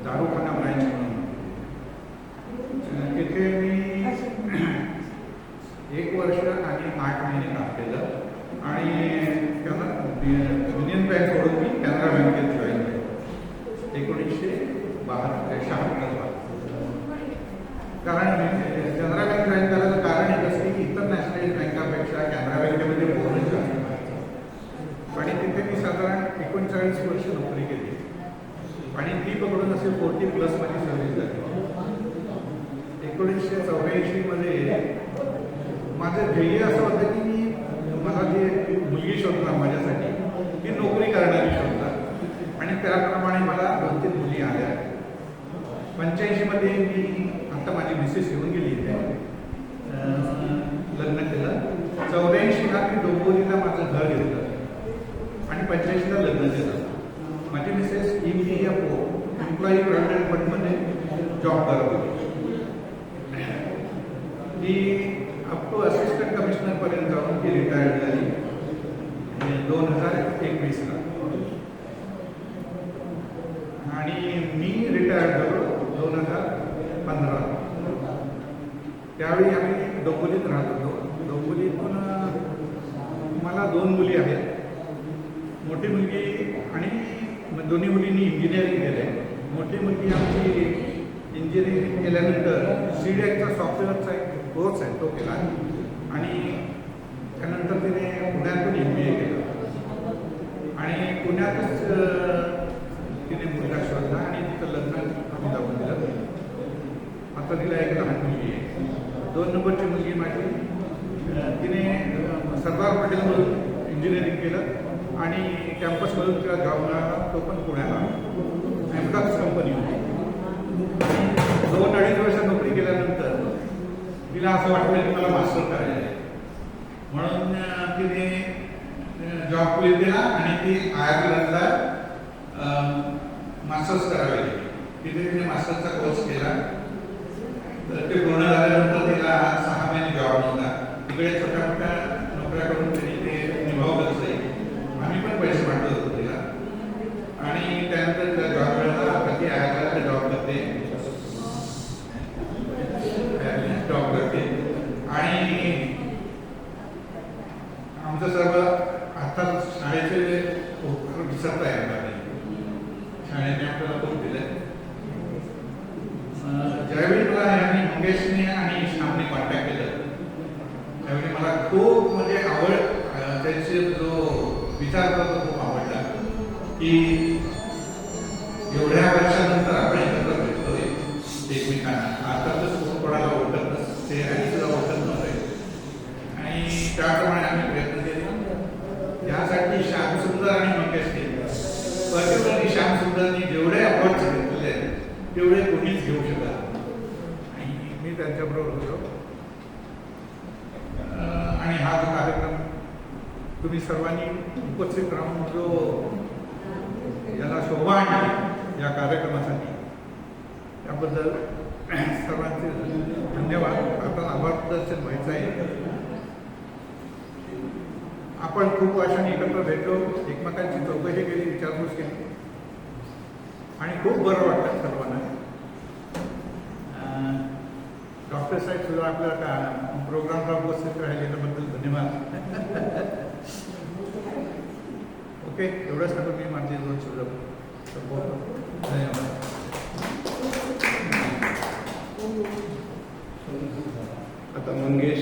दारुखाना ब्रँच म्हणून तिथे मी 1 वर्ष आणि 8 महिने काम केलं. आणि युनियन बँक सोडून मी कॅनरा बँकेत जॉईन केलं 1976. कारण कॅनरा बँक जॉईन करायचं कारण एक असते की इतर नॅशनल बँकापेक्षा कॅनरा बँकेमध्ये बोनस जास्त. आणि तिथे मी साधारण 39 वर्ष नोकरी केली. आणि ती पकडून असे 40+ माझी सर्व्हिस झाली. 1984 मध्ये माझं ध्येय असं होतं की मला जी मुलगी शोधणार माझ्यासाठी ती नोकरी करणारी शोधणार. आणि त्याप्रमाणे मला 2-3 मुली आल्या. 85 मध्ये मी आता माझी मिसेस येऊन गेली इथे लग्न केलं. 84ला मी डोंबिवलीला माझं घर घेतलं आणि 85ला लग्न केलं. माझी मिसेस EPFO एम्प्लॉई प्रोव्हिडंट फंडमध्ये जॉब करत होती. ती अप टू असिस्टंट कमिशनर पर्यंत जाऊन ती रिटायर्ड झाली 2021ला. आणि मी रिटायर्ड झालो 2015. त्यावेळी आम्ही डोंबिवलीत राहत होतो. डोंबिवलीतून मला 2 मुली आहेत. मोठी मुलगी आणि दोन्ही मुलींनी इंजिनिअरिंग केलं. मोठी मुलगी आमची इंजिनिअरिंग केल्यानंतर CDECचा सॉफ्टवेअरचा एक कोर्स आहे तो केला. आणि त्यानंतर तिने पुण्यातून MBA केलं. आणि पुण्यातच तिने मुलगा शोधला आणि तिचं लग्न आम्ही लावून दिलं. आता तिला एक लहान मुलगी आहे. 2 नंबरची मुलगी माझी तिने सरदार पटेलमधून इंजिनिअरिंग केलं आणि कॅम्पसमधून तिला जॉब मिळाला. तो पण पुण्याला एमडॉक्स कंपनी होती. 2-2.5 वर्ष नोकरी केल्यानंतर तिला असं वाटलं की मला मास्टर करायचं आहे. म्हणून तिने जॉब क्लिअर केला आणि ती आयर्लंडला मास्टर्स करावी लागली. तिथे तिने मास्टरचा कोर्स केला. तर ते पूर्ण झाल्यानंतर तिला 6 महिने जॉब नव्हता. तिकडे छोट्या मोठ्या नोकऱ्या करून तिने ते निभावलंच नाही. आम्ही पण पैसे पाठवत होतो तिला. आणि त्यानंतर तिला जॉब मिळाला. आता ती आयर्लंडला जॉब करते. आणि आमचं सर्व आता शाळेचे विसरत आहे. शाळेने आपल्याला खूप दिलंय. ज्यावेळी मला यांनी मंगेशने आणि श्यामने कॉन्टॅक्ट केलं त्यावेळी मला खूप म्हणजे आवड त्यांचे जो विचार करतो खूप आवडला की एवढ्या वर्षानंतर आपण एकत्र भेटतोय एकमेकांना. आता तर कोणाला ओळखत नसते आणि सुद्धा ओळखत नव्हते. आणि त्याप्रमाणे आम्ही प्रयत्न केले. यासाठी श्याम सुंदर आणि मंगेशने पर्टिक्युलरली श्याम सुंदरनी जेवढे अवॉर्ड्स घेतलेले आहेत तेवढे कोणीच घेऊ शकत. आणि मी त्यांच्याबरोबर होतो. आणि हा जो कार्यक्रम तुम्ही सर्वांनी उपस्थित राहून जो याला शोभा आणली या कार्यक्रमासाठी त्याबद्दल सर्वांचे धन्यवाद. आता आभार प्रदर्शन व्हायचं आहे. आपण खूप वर्षांनी एकत्र भेटलो. एकमेकांची चौकशी केली, विचारपूस केली आणि खूप बरं वाटलं सर्वांना. डॉक्टर साहेब सुद्धा आपल्या प्रोग्रामला उपस्थित राहिल्याबद्दल धन्यवाद. ओके, एवढंच सांगून मी माझे 2 शब्द धन्यवाद. मंगेश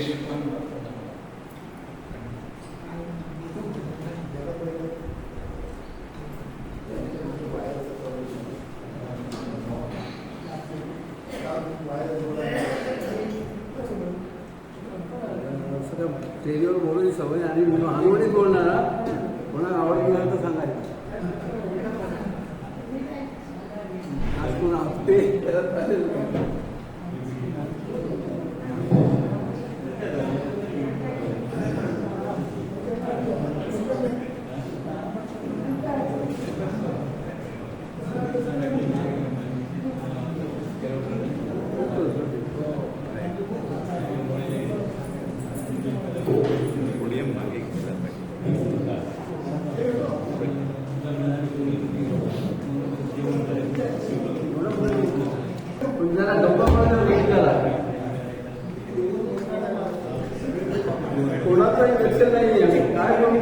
स्टेजवर बोलायची सवय आणि मी हनुमानीच बोलणारा कोणाला आवडलं तर सांगायचं आज कोण आपटे जरा गप्पा मारायला वेट करा कोणाचाही लक्ष नाही आहे काय करू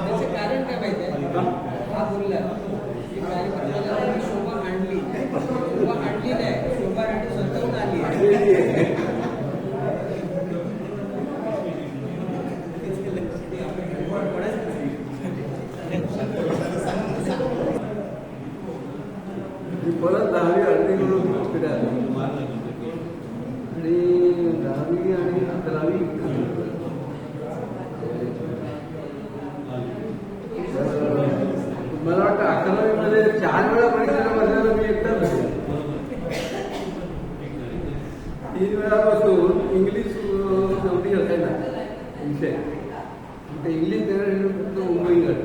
त्याचं कारण काय माहिती आहे हा बोलला की कार्यक्रमाला शोभा आणली नाही शोभा आणि स्वतःहून आली आहे परत 10वी अर्धी करून फिरायला आणि 10वी आणि 11वी मला वाटतं 11वी मध्ये 4 वेळा परीक्षेला बसलेला मी एकटाच बसलो 3 वेळा बसून इंग्लिश नव्हती असायला विषय इंग्लिश मुंबईकडे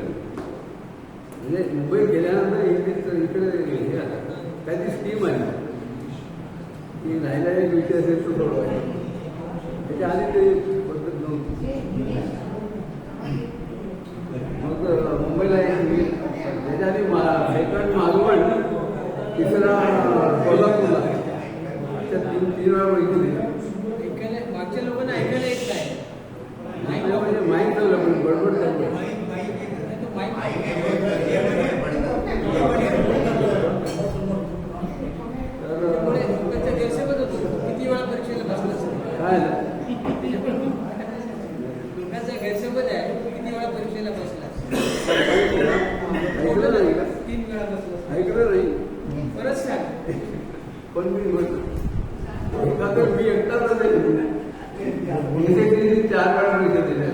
म्हणजे मुंबईत गेल्यानंतर इंग्लिशचं इकडे हे आलं काय ती स्कीम आहे की राहिला एक विषय असेल तो सोडवायचा त्याच्या आधी ते पद्धत नव्हती मग मुंबईला एक त्याच्या आधी सेकंड मालवण तिसरा कोल्हापूरला अशा 3 वेळा पैकी दिले मागच्या लोकांना ऐकायला येत नाही म्हणजे माहीत झालं पण बडबड झालं त्याचा गैरसमज होतो किती वेळा परीक्षेला बसला काय लोकांचा गैरसमज आहे किती वेळा परीक्षेला बसला ऐकलं नाही का 3 वेळा बसला ऐकलं नाही परत सांग पण मी म्हणतो एखादं मी एकटाच असेल 4 वेळा परीक्षा दिल्या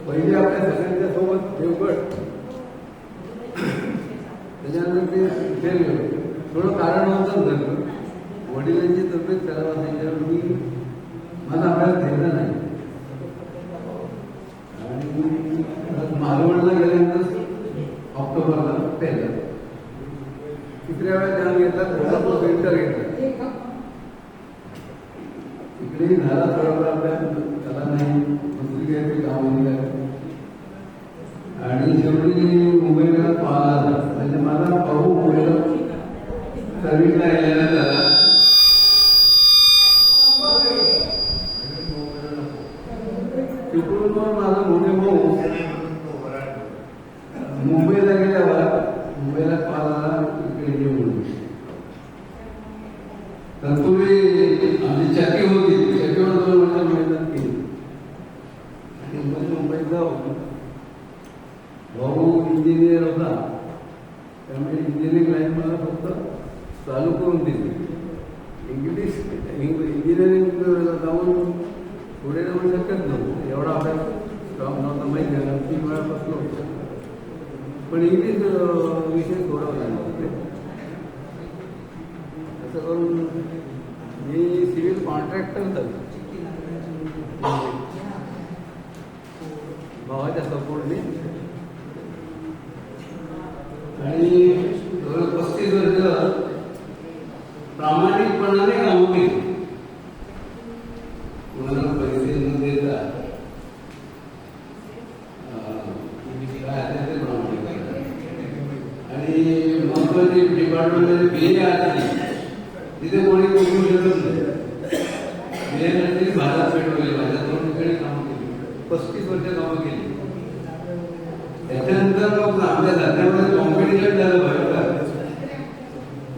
पहिले आपल्या सगळ्यांच्या सोबत देवगड त्याच्यानंतर ते फेल गेलो थोडं कारण होतं झालं वडिलांची तब्येत खराब असायच्यावर मी माझा अभ्यास घेतला नाही आणि मालवणला गेल्यानंतर ऑक्टोबरला फेल झालं 3ऱ्या वेळा जाऊन घेतला कोल्हापूर सेंटर घेतला तिकडेही झाला थोडाफार अभ्यास झाला नाही दुसरी काही काम निघालं आणि शेवटी मुंबईला पाहिला म्हणजे माझा भाऊ मुंबईला सर्व्हिसला गेलेला झाला तिकडून माझा मोठे भाऊ मुंबईला गेल्यावर मुंबईला पाहिला इकडे येऊन तत्पूर्वी आमची चक्की होती चक्कीवर 2 वर्ष मेहनत केली आणि मुंबईत जाऊ भाऊ इंजिनियर होता त्यामुळे इंजिनिअरिंग लाईन मला फक्त चालू करून दिली इंग्लिश इंजिनिअरिंग जाऊन पुढे जाऊ शकत नव्हतं एवढा अभ्यास स्ट्रॉंग नव्हता माहिती झाला 3 वेळा बसलो पण इंग्लिश विषय सोडवला नव्हते असं करून मी सिव्हिल कॉन्ट्रॅक्टर झालो भावाच्या सपोर्टने आणि 35 वर्ष प्रामाणिकपणाने काम केली कोणाला पैसे न देता काय असेल ते प्रामाणिक आणि महत्वाची डिपार्टमेंटमध्ये BA आली तिथे कोणी बोलू शकत नाही BA नंतर भारत पेट्रोल माझ्या 2 ठिकाणी कामं केली 35 वर्ष कामं केली त्याच्यानंतर मग आपल्या जात्यामध्ये कॉम्पिटिशन झालं पाहिजे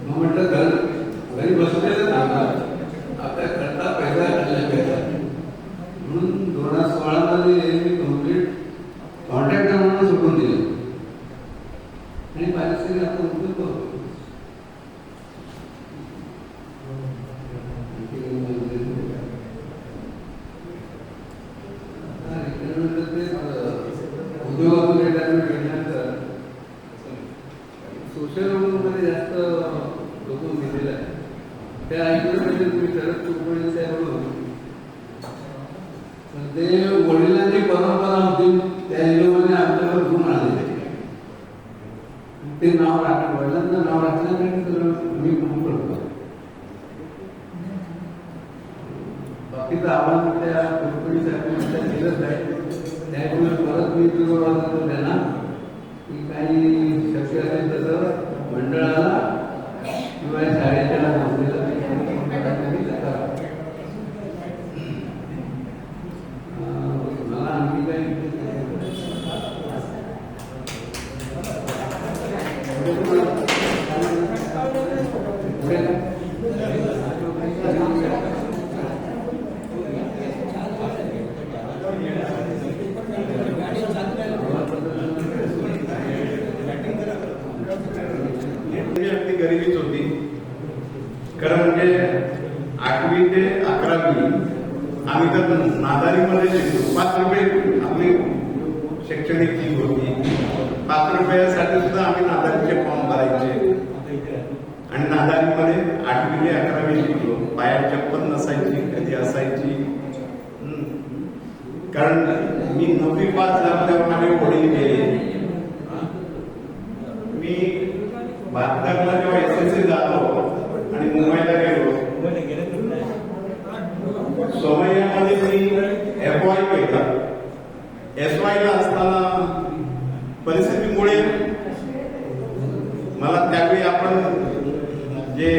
मग म्हटलं घर ते नाव वडिलांचं नाव राखल्यानंतर मी म्हणून करतो. बाकीचं आव्हान त्या कंपनीसाठी केलंच आहे. त्यामुळे परत मी तो त्यांना की काही शक्य असेल तसं मंडळाला किंवा शाळेच्या नोकरीला मला आणखी काही अगदी गरिबीच होती. खरं म्हणजे 8वी ते 11वी आम्ही तर नादारीमध्ये शिकलो. 5 रुपये आपली शैक्षणिक फी होती. 5 रुपयासाठी सुद्धा आम्ही नादारीचे फॉर्म भरायचे आणि नादारीमध्ये 8वी ते 11वी शिकलो. पायात चप्पल नसायची, कधी असायची. कारण मी 9वी पास झालो तेव्हा माझे वडील गेले. मी 72ला जेव्हा SSC झालो आणि मुंबईला गेलो, सोमय्यामध्ये मी FY केलं. SY ला असताना परिस्थितीमुळे मला त्यावेळी आपण जे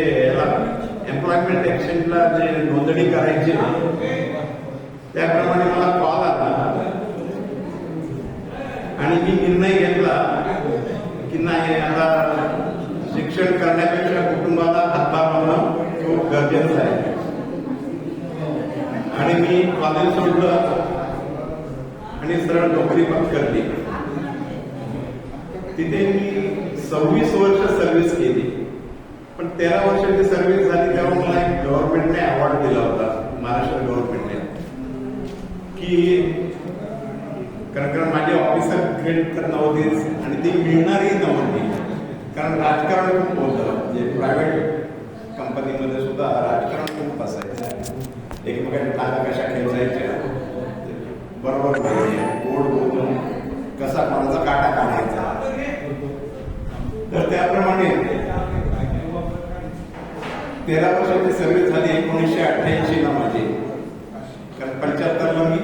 एम्प्लॉयमेंट एक्सचेंजला जे नोंदणी करायची त्याप्रमाणे मला कॉल आला आणि मी निर्णय घेतला की नाही, आता शिक्षण करण्यापेक्षा कुटुंबाला हातभार लावणं खूप गरजेचं आहे. आणि मी कॉलेज सोडलं आणि सरळ नोकरी पत्करली. तिथे मी 26 वर्ष सर्व्हिस केली. पण 13 वर्षाची सर्व्हिस झाली तेव्हा मला एक गव्हर्नमेंटने अवॉर्ड दिला होता, महाराष्ट्र गव्हर्नमेंटने, की कारण माझी ऑफिसर ग्रेड तर नव्हतीच आणि ती मिळणारही नव्हती. कारण राजकारण खूप होतं. म्हणजे प्रायव्हेट कंपनीमध्ये सुद्धा राजकारण खूप असायचं. एकमेकांच्या टाका कशा खेचायच्या, बरोबर गोड बोलून कसा कोणाचा काटा काढायचा. तर त्याप्रमाणे 13 वर्षाची सर्व्हिस झाली 1988 ला माझी. कारण 75ला मी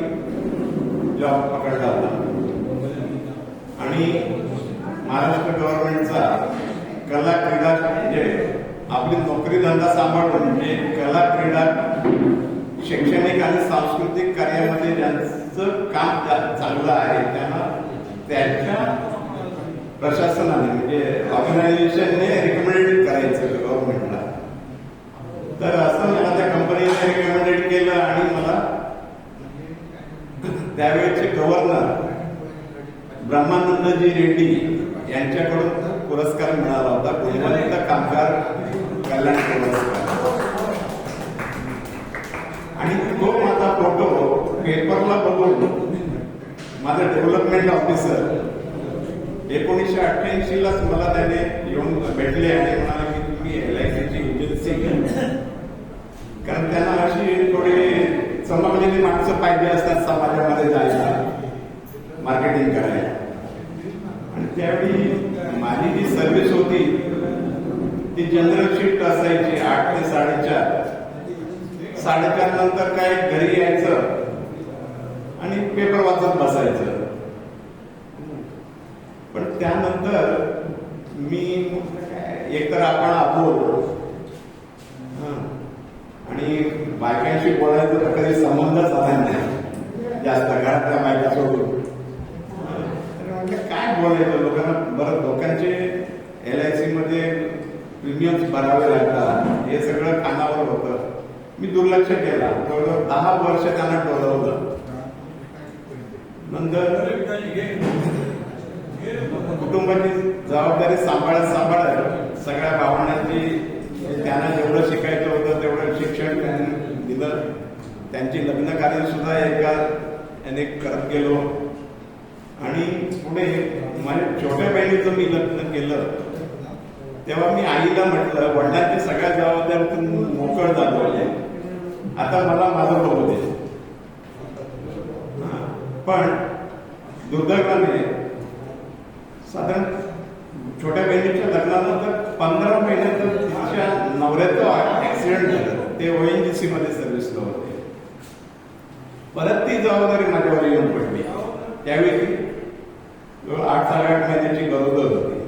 जॉब पकडला होता आणि महाराष्ट्र गव्हर्नमेंटचा कला क्रीडा म्हणजे आपली नोकरी धंदा सांभाळून म्हणजे कला क्रीडा शैक्षणिक आणि सांस्कृतिक कार्यामध्ये ज्यांचं काम चांगलं आहे त्यांना त्यांच्या प्रशासनाने म्हणजे ऑर्गनायझेशनने रिकमेंडेड करायचं गव्हर्नमेंटला. तर असं मला त्या कंपनीने रिकमेंडेड केलं आणि मला त्यावेळेचे गव्हर्नर ब्रह्मानंदजी रेड्डी यांच्याकडून पुरस्कार मिळाला होता, गुणवत्ता कामगार कल्याण पुरस्कार. आणि तो माझा फोटो पेपरला बघून माझा डेव्हलपमेंट ऑफिसर 1988 लाच मला त्याने येऊन भेटले आणि म्हणाले की तुम्ही LICची एजन्सी घ्या. कारण त्यांना अशी थोडी चमकलेली माणसं पाहिजे असतात समाजामध्ये जायला, मार्केटिंग करायला. आणि त्यावेळी माझी जी सर्व्हिस होती ती जनरल शिफ्ट असायची 8 ते 4:30. 4:30 नंतर काय घरी यायचं आणि पेपर वाचत बसायचं. पण त्यानंतर मी एकतर आपण अबोल आणि बायकांशी बोलायचं तर कधी संबंधच आला नाही जास्त, घरातल्या बायका सोडून. काय बोलायचं लोकांना. बरं, लोकांचे LIC मध्ये प्रीमियम्स भरावे लागतात हे सगळं कानावर होतं. मी दुर्लक्ष केला. जवळजवळ 10 वर्ष त्यांना टोलवलं. नंतर कुटुंबाची जबाबदारी सांभाळत सगळ्या भावनांची त्यांना जेवढं शिकायचं होतं तेवढं शिक्षण त्यांनी दिलं. त्यांची लग्न कार्य सुद्धा अनेक करत गेलो. आणि पुढे माझ्या छोट्या बहिणीचं मी लग्न केलं तेव्हा मी आईला म्हटलं, वडिलांची सगळ्या जबाबदारीतून मोकळ झालो, आता मला माझं बघू दे. पण दुर्दैवाने साधारण छोट्या बहिणी लग्नानंतर 15 महिन्यात तिच्या नवऱ्याचं ऍक्सिडेंट झालं. ते ONGC मध्ये सर्व्हिसला होते. परत ती जबाबदारी माझ्यावर येऊन पडली. त्यावेळी 8-8.5 महिन्याची गरोदर होती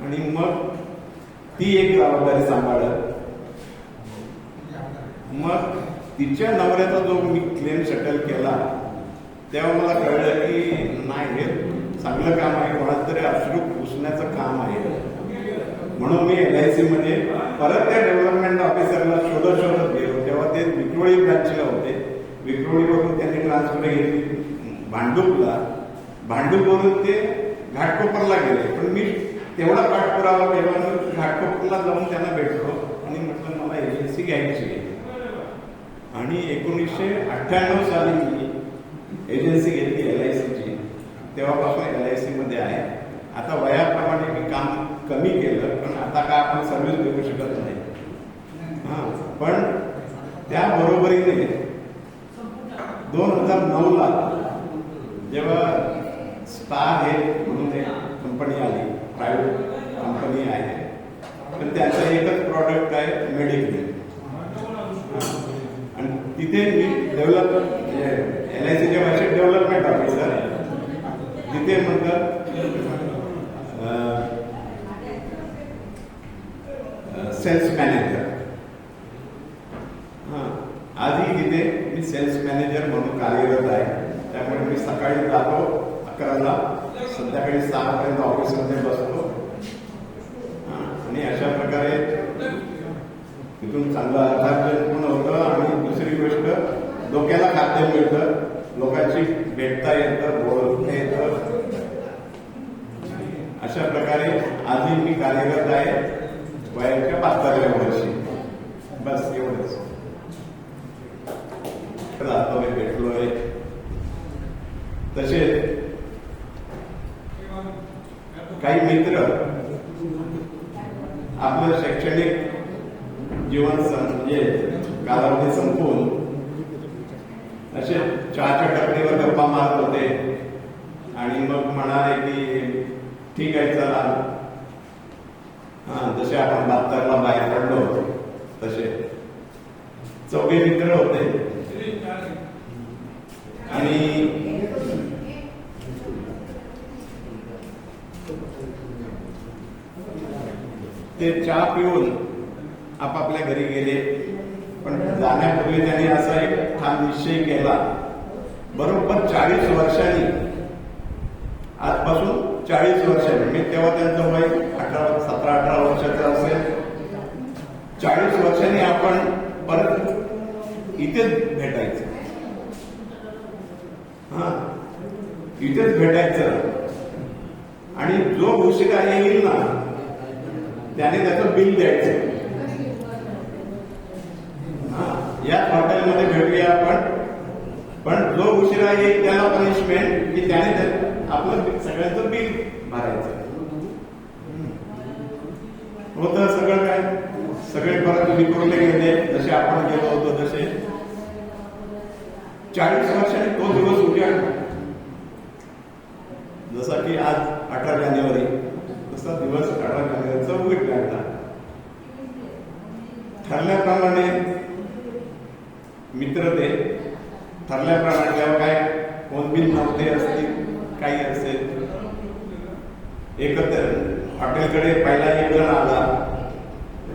आणि मग ती एक जबाबदारी सांभाळत. मग तिच्या नवऱ्याचा जो मी क्लेम सेटल केला तेव्हा मला कळलं की नाही, हे चांगलं काम आहे, कोणाचं तरी अश्रू पुसण्याचं काम आहे. म्हणून मी LIC मध्ये परत त्या डेव्हलपमेंट ऑफिसरला शोधत गेलो. तेव्हा ते विक्रोळी ब्रँचला होते. विक्रोळीवरून त्यांनी ट्रान्सफर घेतली भांडूपला. भांडूपवरून ते घाटकोपरला गेले. पण मी तेवढा पाठपुरावा केला, घाटकोपरला जाऊन त्यांना भेटलो आणि म्हटलं मला एजन्सी घ्यायची आहे. आणि 1998 साली मी एजन्सी घेतली LICची. तेव्हापासून LIC मध्ये आहे. आता वयाप्रमाणे मी काम कमी केलं, पण आता काय आपण सर्व्हिस देऊ शकत नाही. पण त्या बरोबरीने 2009ला जेव्हा स्टार हेल्थ म्हणून एक कंपनी आली, प्रायव्हेट कंपनी आहे, पण त्याचं एकच प्रॉडक्ट आहे मेडिक्लेम. आणि तिथे मी LICच्या भाषेत डेव्हलपमेंट ऑफिसर, तिथे म्हणतात सेल्स मॅनेजर. आजही तिथे मी सेल्स मॅनेजर म्हणून कार्यरत आहे. त्यामुळे मी सकाळी जातो 11ला, संध्याकाळी 6 पर्यंत ऑफिसमध्ये बसतो. आणि अशा प्रकारे तिथून चांगलं अर्थार्जन पण होतं. आणि दुसरी गोष्ट, डोक्याला खाद्य मिळतं, लोकांशी भेटता येतं, बोलता येतं. अशा प्रकारे आजही मी कार्यरत आहे वयाच्या 75व्या वर्षी. बस एवढंच. जातोय, भेटलोय. तसे काही मित्र आपलं शैक्षणिक जीवन म्हणजे कालावधी संपवून असे चहाच्या टपरीवर गप्पा मारत होते आणि मग म्हणाले की ठीक आहे चला. जसे आपण 72ला बाहेर पडलो तसे 4 मित्र होते. आणि ते चहा पिऊन आपापल्या घरी गेले. पण जाण्यापूर्वी त्यांनी असा एक ठाम निश्चय केला, बरोबर 40 वर्षांनी, आजपासून 40 वर्षांनी, मी तेव्हा त्यांचं वय 17-18 वर्षाचं असेल, 40 वर्षांनी आपण परत इथेच भेटायचं. इथेच भेटायचं. आणि जो उशिरा येईल ना त्याने त्याचं बिल द्यायचं. या हॉटेलमध्ये भेटूया आपण, पण जो उशिरा येईल त्याला पनिशमेंट की त्याने आपलं सगळ्यांचं बिल भरायचं. होतं सगळं काय, सगळे परत विखुरले गेले जसे आपण गेलो होतो तसे. 40 वर्षांनी तो दिवस उजाडला. जसा की आज 18 जानेवारी, तसा दिवस 18 जानेवारीचा उजाडला. ठरल्याप्रमाणे मित्र ते ठरल्याप्रमाणे तेव्हा काय कोण बिल नव्हते असतील, काही असेल, एकत्र हॉटेलकडे पहिला एक जण आला,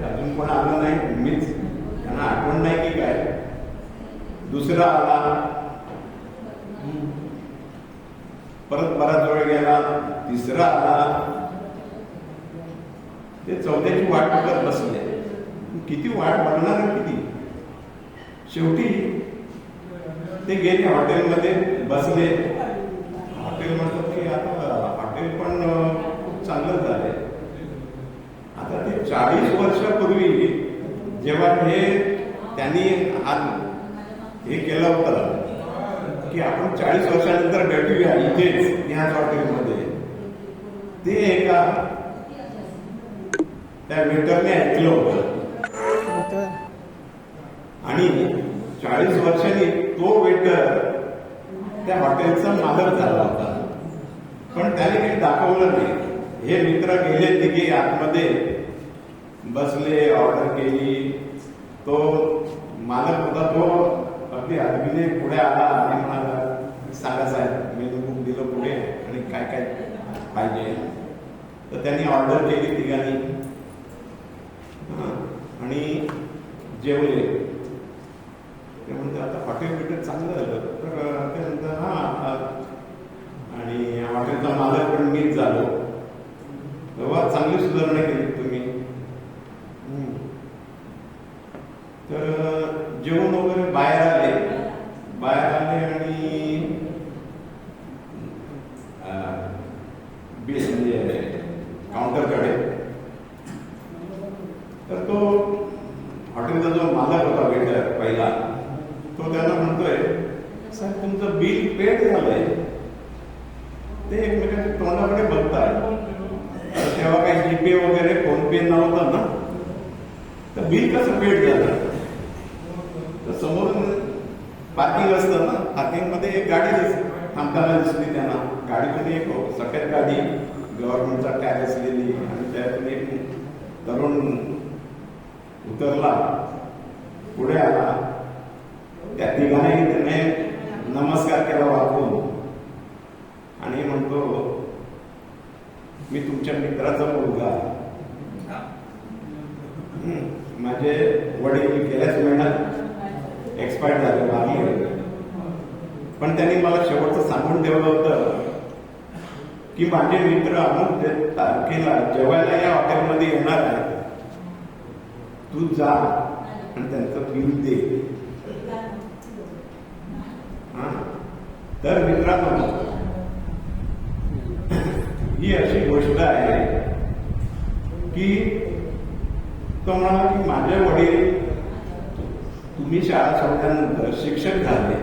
अजून कोण आलं नाही, मीच, त्यांना आठवण नाही की काय. दुसरा आला, परत बराच वेळ गेला, तिसरा आला. ते 4थ्याची वाट बघत बसले. किती वाट बघणार किती. शेवटी ते गेले हॉटेलमध्ये बसले. हॉटेल म्हणतात की आता हॉटेल पण खूप चांगलं झालंय. आता ते 40 वर्षापूर्वी जेव्हा हे त्यांनी हे केलं होतं की आपण 40 वर्षानंतर भेटूया इथेच ह्याच हॉटेलमध्ये, ते एका त्या वेटरने ऐकलं होतं. आणि 40 वर्षांनी तो वेटर त्या हॉटेलचा मालक झाला होता. पण त्याने काही दाखवलं नाही. हे मित्र गेले तिघे आतमध्ये बसले, ऑर्डर केली. तो मालक होता, तो अगदी अगदी पुढे आला आणि म्हणाला, सांगा साहेब, मी बुक दिलं पुढे आणि काय काय पाहिजे. तर त्यांनी ऑर्डर केली तिघांनी आणि जेवले. ते म्हणते आता हॉटेल बिटेल चांगलं झालं. तर ते म्हणतात हा, आणि हॉटेलचा मालक पण मीच झालो. तेव्हा चांगली सुधारणा केली तुम्ही. तर जेवण वगैरे बाहेर आले आणि म्हणजे काउंटरकडे. तर तो हॉटेलचा जो मालक होता, वेटर पहिला, तो त्याला म्हणतोय, साहेब तुमचं बिल पेड झालंय. ते एकमेकांच्या तोंडाकडे बघतात. तेव्हा काही जीपे वगैरे फोन पे नव्हतं ना, तर बिल कसं पेड झालं. तर समोरून पार्किंग असतं ना, पार्किंग मध्ये एक गाडी थांबताना दिसली त्यांना. गाडीमध्ये एक सफेद गाडी, गव्हर्नमेंटचा टॅग असलेली, आणि त्यातून एक तरुण उतरला, पुढे आला. त्या तिघांनी त्याने नमस्कार केला वाकून आणि म्हणतो, मी तुमच्या मित्राचा मुलगा, माझे वडील गेल्याच महिन्यात एक्सपायर झाले, वारले. पण त्यांनी मला शेवटचं सांगून ठेवलं होतं की माझे मित्र अमुक तारखेला जेवायला या हॉटेलमध्ये येणार आहे, तू जा आणि त्यांचं बिल दे. तर मित्रांनो, ही अशी गोष्ट आहे की तो म्हणाला की माझे वडील, तुम्ही शाळा सोडल्यानंतर शिक्षक झाले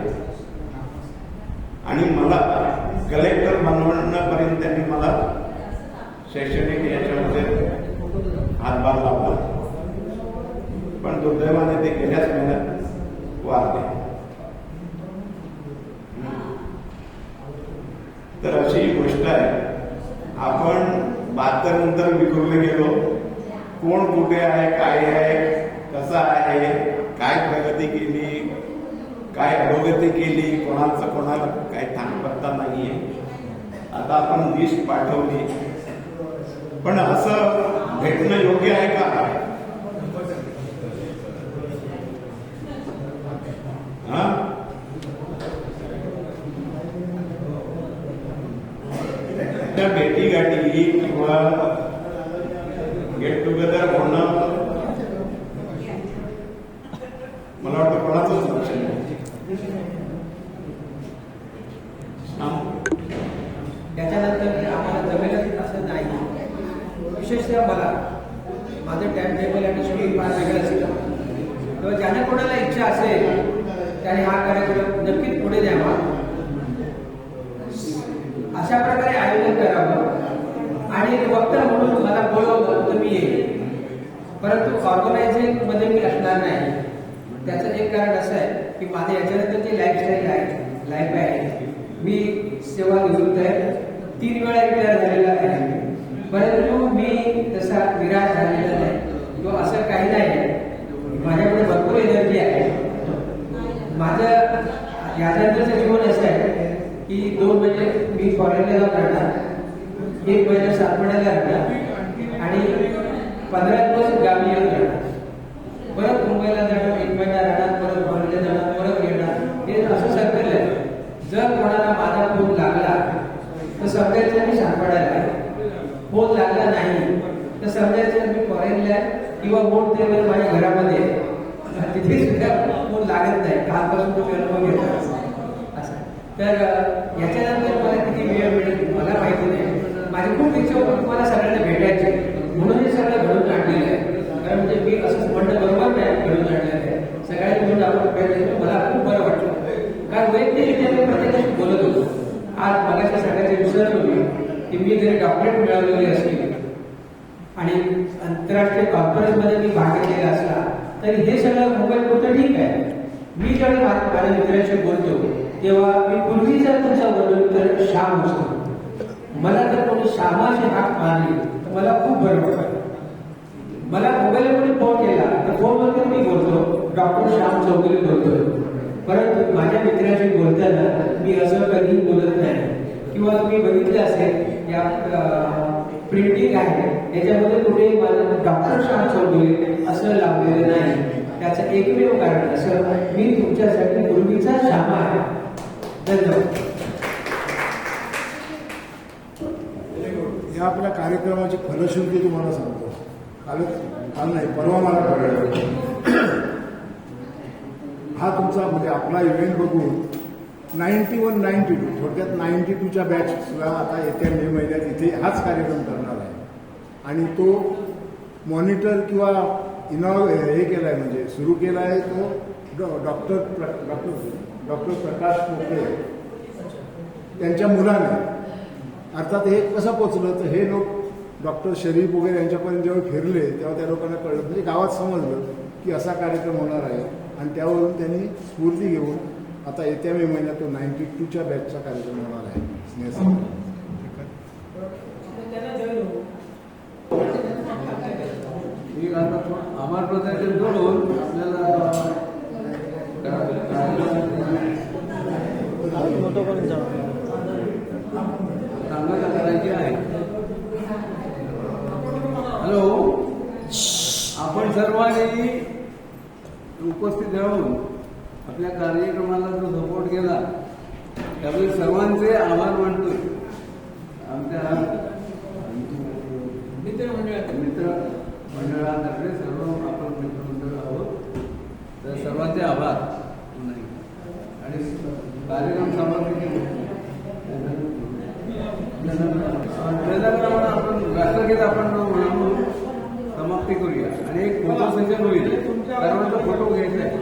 आणि मला कलेक्टर बनवण्यापर्यंत त्यांनी मला शैक्षणिक याच्यामध्ये हातभार लावला. पण दुर्दैवाने ते गेल्याच महिन्यात वारले. तर अशी गोष्ट आहे. आपण 72 नंतर विखुरले गेलो. कोण कुठे आहे, काय आहे, कसं आहे, काय प्रगती केली, काय अधोगती केली, कोणाला काय थांगपत्ता नाहीये. आता आपण लिस्ट पाठवली, पण असं भेटणं योग्य आहे का? त्या भेटी गाठी किंवा गेट टुगेदर होणं मला वाटतं कोणाचंच लक्ष नाही. त्याच्यानंतर आम्हाला जमेल असं नाही. विशेषतः मला माझं टाइम टेबल आणि शेड्यूल फार वेगळं असतं. तेव्हा ज्याने कोणाला इच्छा असेल त्याने हा कार्यक्रम नक्कीच पुढे द्यावा. अशा प्रकारे आयोजन करावं आणि वक्ता म्हणून मला बोलवलं तर मी येईल, परंतु ऑर्गनायझिंग मध्ये मी असणार नाही. त्याचं एक कारण असं आहे की माझं याच्यानंतर जे लाईफ आहे, मी सेवा निवृत्त आहे, 3 वेळा रिटायर झालेला आहे, परंतु मी तसा निराश झालेला नाही. तो असं काही नाही, माझ्याकडे भरपूर एनर्जी आहे. माझं याच्यानंतरचं जीवन असं आहे की 2 महिने मी फॉरेनला जाऊन राहणार, 1 महिना सातवड्याला राहणार आणि 15 दिवस गावी येऊन राहणार, परत मुंबईला जाणार, 1 महिना राहणार, परत फॉरेनला जाणार, परत येणार. हे असं सर्कल आहे. जर कोणाला माझा फोन लागला तर समजायचं मी सातवड्याला, फोन लागला नाही तर समजायचं मी फॉरेनला किंवा बोट टेबल माझ्या घरामध्ये, तिथे सुद्धा फोन लागत नाही. कालपासून तो अनुभव घेतो असं. तर याच्यानंतर मला किती वेळ मिळेल मला माहिती नाही. माझी खूप इच्छा होती मला सगळ्यांना भेटायची, म्हणून हे सगळं घडून आणलेलं आहे. कारण म्हणजे मी असंच म्हणणं बरोबर नाही, घडून आणलेलं आहे. सगळ्यांनी म्हणून आपण भेटायचं मला खूप बरं वाटलं. कारण वैयक्तिकरित्या मी प्रत्येकाशी बोलत होतो. आज मगाशी सांगायची विसरलो मी की मी जरी डॉक्टरेट मिळवलेली असली आणि आंतरराष्ट्रीय कॉन्फरन्समध्ये मी भाग घेतलेला असला तरी हे सगळं मोबाईल होतं ठीक आहे. मी ज्यावेळी माझ्या मित्रांशी बोलतो तेव्हा मी पूर्वी जर तुमचा वर्णन तर श्याम असतो, मला जर कोणी श्यामाची हाक मारली तर मला खूप बरं वाटलं. मला मोबाईलवरून फोन केला तर फोनमध्ये मी बोलतो डॉक्टर श्याम चौगुले बोलतोय, परंतु माझ्या मित्राशी बोलताना मी असं कधी बोलत नाही. किंवा तुम्ही बघितलं असेल या प्रिंटिंग आहे याच्यामध्ये कुठे मला डॉक्टर श्याम चौगुले असं लावलेलं नाही. त्याचं एकमेव कारण असं मी तुमच्यासाठी पूर्वीचा श्यामा आहे. धन्यवाद. या आपल्या कार्यक्रमाची फलश्रुती तुम्हाला सांगतो. काल नाही परवा मला कळलं, हा तुमचा म्हणजे आपला इव्हेंट बघून 91-92 थोडक्यात 92च्या बॅच सुद्धा आता येत्या मे महिन्यात इथे हाच कार्यक्रम करणार आहे. आणि तो मॉनिटर किंवा हे केला आहे म्हणजे सुरू केला आहे तो डॉक्टर प्रकाश पोकळे त्यांच्या मुलाने. अर्थात हे कसं पोचलं तर हे लोक डॉक्टर शरीफ वगैरे यांच्यापर्यंत जेव्हा फिरले तेव्हा त्या लोकांना कळलं, म्हणजे गावात समजलं की असा कार्यक्रम होणार आहे. आणि त्यावरून त्यांनी स्फूर्ती घेऊन आता येत्या मे महिन्यात तो 92च्या बॅचचा कार्यक्रम होणार आहे. आम्हाला प्रत्येक जोडून आपल्याला सांगायला करायची आहे. हॅलो, आपण सर्वांनी उपस्थित राहून आपल्या कार्यक्रमाला जो सपोर्ट केला त्यामुळे सर्वांचे आभार मानतोय. आमच्या मित्रमंडळातर्फे सर्व आपण मित्रमंडळ आहोत, तर सर्वांचे आभार. आणि कार्यक्रम समर्पित आपण राष्ट्रगीत आपण म्हणून समाप्ती करूया आणि एक फोटो सेशन होईल. सर्वांचा फोटो घ्यायचा आहे.